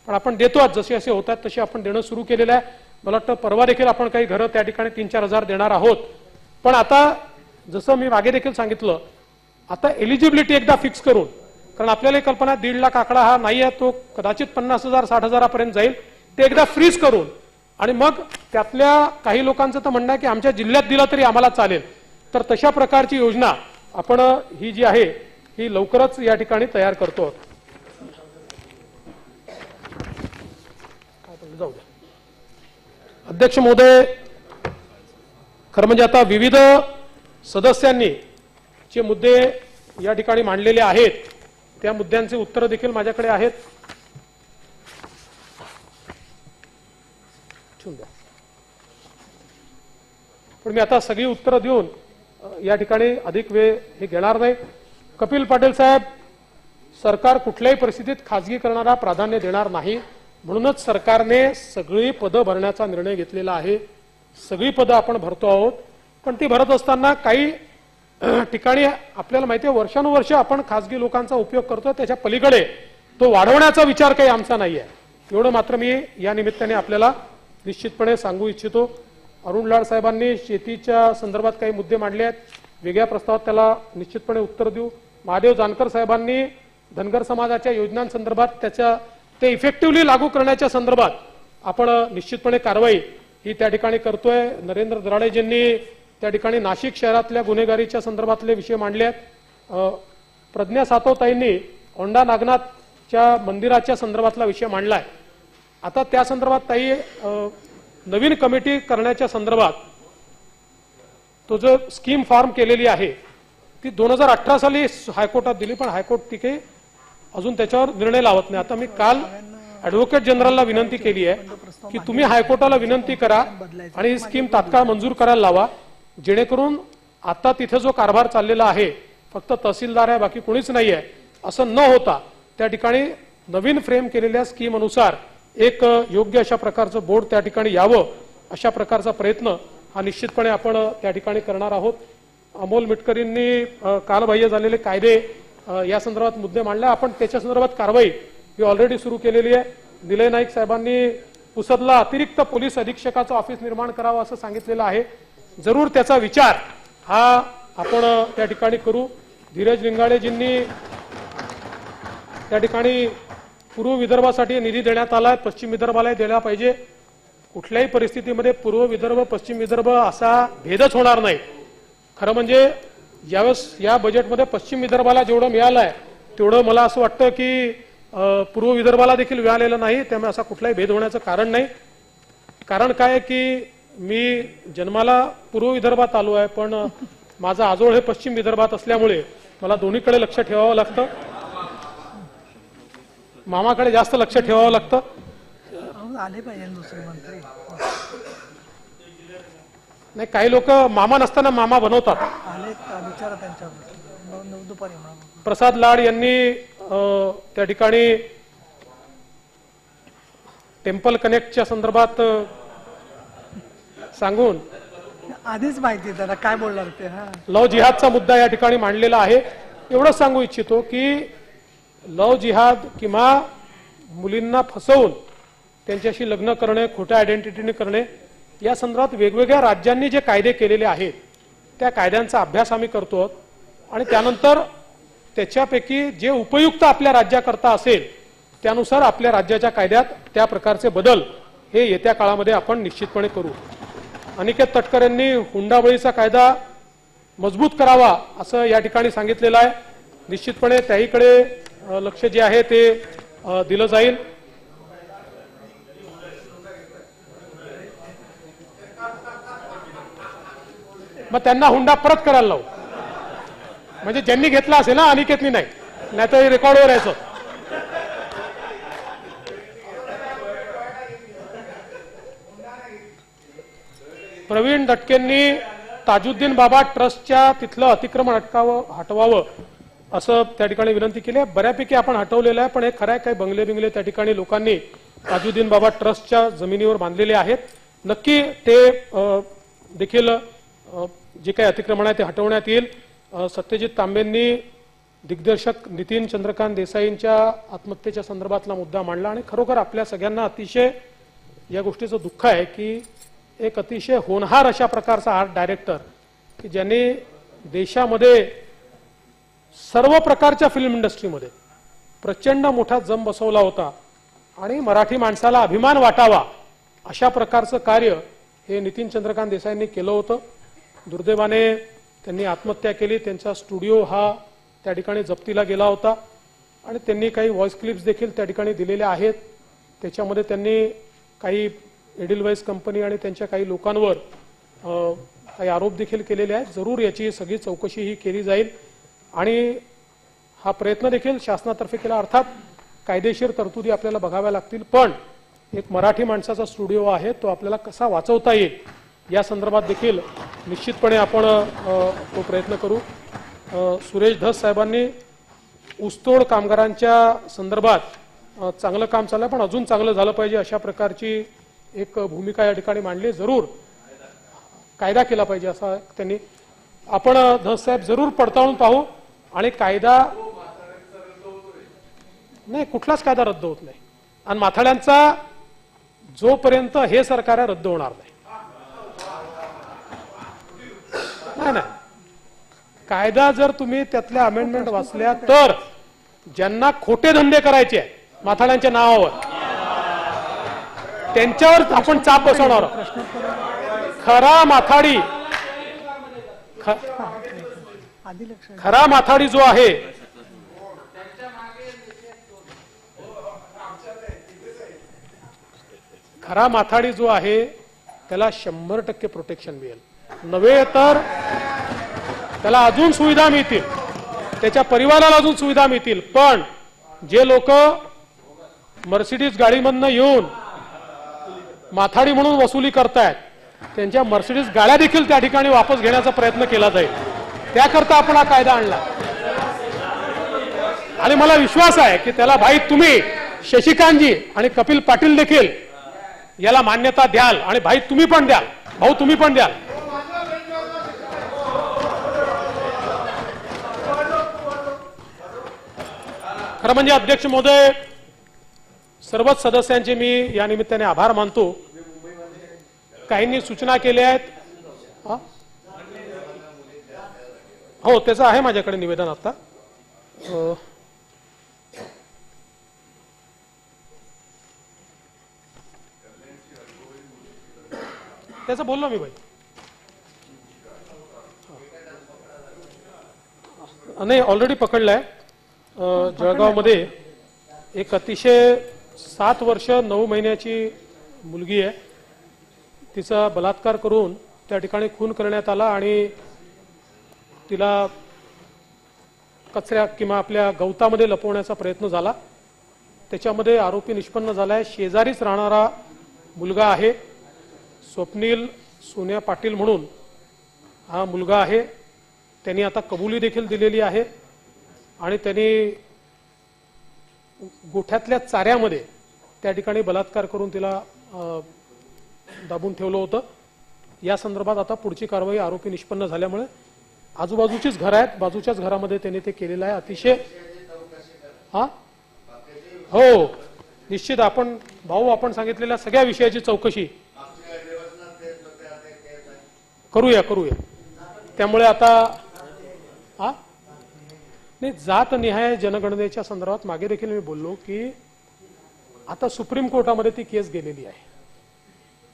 पण आपण देतो. जसे असे होतात तसे आपण देणं सुरू केलेलं आहे. मला वाटतं परवा देखील आपण काही घरं त्या ठिकाणी 3-4 हजार देणार आहोत. पण आता जसं मी मागे देखील सांगितलं, आता एलिजिबिलिटी एकदा फिक्स करून, कारण आपल्याला कल्पना 1.5 लाख आकडा हा नाही आहे, तो कदाचित 50,000 60,000 पर्यंत जाईल. ते एकदा फ्रीज करून आणि मग त्यातल्या काही लोकांचं तर म्हणणं आहे की आमच्या जिल्ह्यात दिला तरी आम्हाला चालेल. तर तशा प्रकारची योजना आपण ही जी आहे ही लवकरच या ठिकाणी तयार करतो. अध्यक्ष महोदय, खरं म्हणजे आता विविध सदस्यांनी जे मुद्दे या ठिकाणी मांडलेले आहेत त्या मुद्द्यांचे उत्तर देखील माझ्याकडे आहेत. पण मी आता सगळी उत्तरं देऊन या ठिकाणी अधिक वेळ हे घेणार नाही. कपिल पाटील साहेब, सरकार कुठल्याही परिस्थितीत खाजगीकरणाला प्राधान्य देणार नाही. म्हणूनच सरकारने सगळी पदं भरण्याचा निर्णय घेतलेला आहे. सगळी पदं आपण भरतो आहोत, पण ती भरत असताना काही ठिकाणी आपल्याला माहिती आहे वर्षानुवर्ष आपण खासगी लोकांचा उपयोग करतो, त्याच्या पलीकडे तो वाढवण्याचा विचार काही आमचा नाही आहे. एवढं मात्र मी या निमित्ताने आपल्याला निश्चितपणे सांगू इच्छितो. अरुण लाड साहेबांनी शेतीच्या संदर्भात काही मुद्दे मांडले आहेत, वेगळ्या प्रस्तावात त्याला निश्चितपणे उत्तर देऊ. महादेव जानकर साहेबांनी धनगर समाजाच्या योजनांसंदर्भात ते इफेक्टिव्हली लागू करण्याच्या संदर्भात आपण निश्चितपणे कारवाई ही त्या ठिकाणी करतोय. नरेंद्र दराडेजींनी त्या ठिकाणी नाशिक शहरातल्या गुन्हेगारीच्या संदर्भातले विषय मांडले आहेत. प्रज्ञा सातवताईंनी औंढा नागनाथच्या मंदिराच्या संदर्भातला विषय मांडलाय. आता त्या संदर्भात ताई नवीन कमिटी करण्याच्या संदर्भात तो जो स्कीम फॉर्म केलेली आहे ती 2018 साली हायकोर्टात दिली, पण हायकोर्ट ती काही अजून त्याच्यावर निर्णय लावत नाही. आता मी काल ऍडव्होकेट जनरलला विनंती केली आहे की तुम्ही हायकोर्टाला विनंती करा आणि ही स्कीम तात्काळ मंजूर करायला लावा, जेणेकरून आता तिथे जो कारभार चाललेला आहे फक्त तहसीलदार आहे बाकी कोणीच नाही आहे असं न होता त्या ठिकाणी नवीन फ्रेम केलेल्या स्कीम अनुसार एक योग्य अशा प्रकारचं बोर्ड त्या ठिकाणी यावं अशा प्रकारचा प्रयत्न हा निश्चितपणे आपण त्या ठिकाणी करणार आहोत. अमोल मिटकरींनी कालबाह्य झालेले कायदे या संदर्भात मुद्दे मांडले, आपण त्याच्या संदर्भात कारवाई ही ऑलरेडी सुरू केलेली आहे. निलय नाईक साहेबांनी पुसदला अतिरिक्त पोलीस अधीक्षकाचं ऑफिस निर्माण करावं असं सांगितलेलं आहे. जरूर त्याचा विचार हा आपण त्या ठिकाणी करू. धीरज लिंगाळेजींनी त्या ठिकाणी पूर्व विदर्भासाठी निधी देण्यात आलाय, पश्चिम विदर्भाला दिला पाहिजे. कुठल्याही परिस्थितीमध्ये पूर्व विदर्भ पश्चिम विदर्भ असा भेदच होणार नाही. खरं म्हणजे ज्यावेळेस या बजेटमध्ये पश्चिम विदर्भाला जेवढं मिळालंय तेवढं मला असं वाटतं की पूर्व विदर्भाला देखील मिळालेलं नाही, त्यामुळे असा कुठलाही भेद होण्याचं कारण नाही. कारण काय की मी जन्माला पूर्व विदर्भात आलो आहे, पण माझा आजोळ हे पश्चिम विदर्भात असल्यामुळे मला दोन्हीकडे लक्ष ठेवावं लागतं, मामाकडे जास्त लक्ष ठेवावं लागतं. आले पाहिजे दुसरे मंत्री. नाही, काही लोक मामा नसताना मामा बनवतात. आले विचारा त्यांच्यावर दुपारी. प्रसाद लाड यांनी त्या ठिकाणी टेम्पल कनेक्टच्या संदर्भात सांगून आधीच माहिती त्याला काय बोलणार ते. लव जिहादचा मुद्दा या ठिकाणी मांडलेला आहे. एवढंच सांगू इच्छितो की लव जिहाद किंवा मुलींना फसवून त्यांच्याशी लग्न करणे, खोट्या आयडेंटिटीने करणे या संदर्भात वेगवेगळ्या राज्यांनी जे कायदे केलेले आहेत त्या कायद्यांचा अभ्यास आम्ही करतो आणि त्यानंतर त्याच्यापैकी जे उपयुक्त आपल्या राज्याकरता असेल त्यानुसार आपल्या राज्याच्या कायद्यात त्या प्रकारचे बदल हे येत्या काळामध्ये आपण निश्चितपणे करू. अनिकेत तटकर यांनी हुंडाबळीचा कायदा मजबूत करावा असं या ठिकाणी सांगितलेलं आहे. निश्चितपणे त्याहीकडे लक्ष जे आहे ते दिलं जाईल. मग त्यांना हुंडा परत करायला लावू, म्हणजे ज्यांनी घेतला असेल ना, अनिकेतनी नाही, नाहीतर रेकॉर्डवर यायचं. प्रवीण दटकेंनी ताजुद्दीन बाबा ट्रस्टच्या तिथलं अतिक्रमण हटवावं असं त्या ठिकाणी विनंती केली आहे. बऱ्यापैकी आपण हटवलेलं आहे, पण हे खरं आहे काही बंगले बिंगले त्या ठिकाणी लोकांनी ताजुद्दीन बाबा ट्रस्टच्या जमिनीवर बांधलेले आहेत. नक्की ते देखील जे काही अतिक्रमण आहे ते हटवण्यात येईल. सत्यजित तांबेंनी दिग्दर्शक नितीन चंद्रकांत देसाईंच्या आत्महत्येच्या संदर्भातला मुद्दा मांडला आणि खरोखर आपल्या सगळ्यांना अतिशय या गोष्टीचं दुःख आहे की एक अतिशय होनहार अशा प्रकारचा आर्ट डायरेक्टर की ज्यांनी देशामध्ये सर्व प्रकारच्या फिल्म इंडस्ट्रीमध्ये प्रचंड मोठा जम बसवला होता आणि मराठी माणसाला अभिमान वाटावा अशा प्रकारचं कार्य हे नितीन चंद्रकांत देसाईंनी केलं होतं. दुर्दैवाने त्यांनी आत्महत्या केली. त्यांचा स्टुडिओ हा त्या ठिकाणी जप्तीला गेला होता आणि त्यांनी काही व्हॉइस क्लिप्स देखील त्या ठिकाणी दिलेल्या आहेत. त्याच्यामध्ये त्यांनी काही एडिलवाईस कंपनी आणि त्यांच्या काही लोकांवर काही आरोप देखील केलेले आहेत. जरूर याची सगळी चौकशी ही केली जाईल आणि हा प्रयत्न देखील शासनातर्फे केला. अर्थात कायदेशीर तरतुदी आपल्याला बघाव्या लागतील, पण एक मराठी माणसाचा स्टुडिओ आहे तो आपल्याला कसा वाचवता येईल या संदर्भात देखील निश्चितपणे आपण तो प्रयत्न करू. सुरेश धस साहेबांनी ऊसतोड कामगारांच्या संदर्भात चांगलं काम चाललंय, पण अजून चांगलं झालं पाहिजे अशा प्रकारची एक भूमिका या ठिकाणी मांडली. जरूर कायदा केला पाहिजे असं त्यांनी. आपण धस साहेब जरूर पडताळून पाहू आणि कायदा नाही, कुठलाच कायदा रद्द होत नाही आणि माथाड्यांचा जोपर्यंत हे सरकार आहे रद्द होणार नाही. नाही नाही, कायदा जर तुम्ही त्यातल्या अमेंडमेंट वाचल्या तर ज्यांना खोटे धंदे करायचे आहेत माथाड्यांच्या नावावर त्यांच्यावर आपण चाप बसवणार आहोत. खरा माथाडी आधी लक्ष खरा माथाडी जो आहे खरा माथाडी जो आहे त्याला 100% प्रोटेक्शन मिळेल. नव्हे तर त्याला अजून सुविधा मिळतील, त्याच्या परिवाराला अजून सुविधा मिळतील. पण जे लोक मर्सिडीज गाडीमधनं येऊन माथाडी म्हणून वसुली करतायत त्यांच्या मर्सिडीज गाड्या देखील त्या ठिकाणी वापस घेण्याचा प्रयत्न केला जाईल. त्याकरता आपण हा कायदा आणला आणि मला विश्वास आहे की त्याला भाई तुम्ही शशिकांतजी आणि कपिल पाटील देखील याला मान्यता द्याल आणि भाई तुम्ही पण द्याल, भाऊ तुम्ही पण द्याल. खरं म्हणजे अध्यक्ष महोदय, सर्वच सदस्यांचे मी या निमित्ताने आभार मानतो. काहींनी सूचना केल्या आहेत. हो, त्याचं आहे माझ्याकडे निवेदन आता. त्याचं बोललो मी भाई. नाही, ऑलरेडी पकडलाय. जळगावमध्ये एक अतिशय 7 वर्ष 9 महिन्याची मुलगी आहे. तिचा बलात्कार करून त्या ठिकाणी खून करण्यात आला आणि तिला कचऱ्या किंवा आपल्या गवतामध्ये लपवण्याचा प्रयत्न झाला. त्याच्यामध्ये आरोपी निष्पन्न झालाय. शेजारीच राहणारा मुलगा आहे, स्वप्नील सोनिया पाटील म्हणून हा मुलगा आहे. त्यांनी आता कबुली देखील दिलेली आहे आणि त्यांनी गोठ्यातल्या चाऱ्यामध्ये त्या ठिकाणी बलात्कार करून तिला दाबून ठेवलं होतं. या संदर्भात आता पुढची कारवाई आरोपी निष्पन्न झाल्यामुळे आजूबाजूचीच घरं आहेत, बाजूच्याच घरामध्ये त्यांनी ते केलेलं आहे. अतिशय हो, निश्चित आपण भाऊ आपण सांगितलेल्या सगळ्या विषयाची चौकशी करूया. त्यामुळे आता नाही, जातनिहाय जनगणनेच्या संदर्भात मागे देखील मी बोललो की आता सुप्रीम कोर्टामध्ये ती केस गेलेली आहे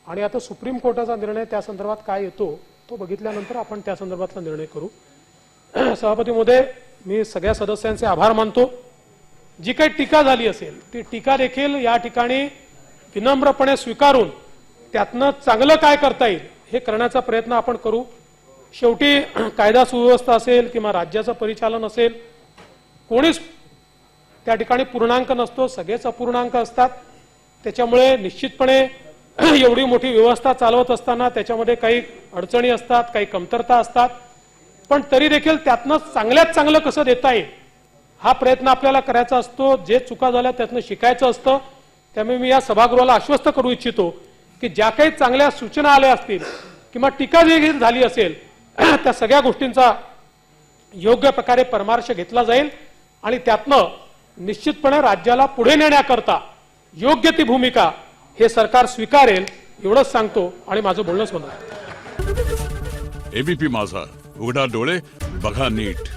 आणि आता सुप्रीम कोर्टाचा निर्णय त्या संदर्भात काय येतो तो बघितल्यानंतर आपण त्या संदर्भातला निर्णय करू. सभापती महोदय, मी सगळ्या सदस्यांचे आभार मानतो. जी काही टीका झाली असेल ती टीका देखील या ठिकाणी विनम्रपणे स्वीकारून त्यातनं चांगलं काय करता येईल हे करण्याचा प्रयत्न आपण करू. शेवटी कायदा सुव्यवस्था असेल किंवा राज्याचं परिचालन असेल, कोणीच त्या ठिकाणी पूर्णांक नसतो, सगळेच अपूर्णांक असतात. त्याच्यामुळे निश्चितपणे एवढी मोठी व्यवस्था चालवत असताना त्याच्यामध्ये काही अडचणी असतात, काही कमतरता असतात, पण तरी देखील त्यातनं चांगल्यात चांगलं कसं देता येईल हा प्रयत्न आपल्याला करायचा असतो. जे चुका झाल्या त्यातनं शिकायचं असतं. त्यामुळे मी या सभागृहाला आश्वस्त करू इच्छितो की ज्या काही चांगल्या सूचना आल्या असतील किंवा टीका देखील झाली असेल त्या सगळ्या गोष्टींचा योग्य प्रकारे परामर्श घेतला जाईल आणि त्यातनं निश्चितपणे राज्याला पुढे नेण्याकरता योग्य ती भूमिका हे सरकार स्वीकारेल एवढंच सांगतो आणि माझं बोलणं संपवतो. एबीपी माझा, उघडा डोळे बघा नीट.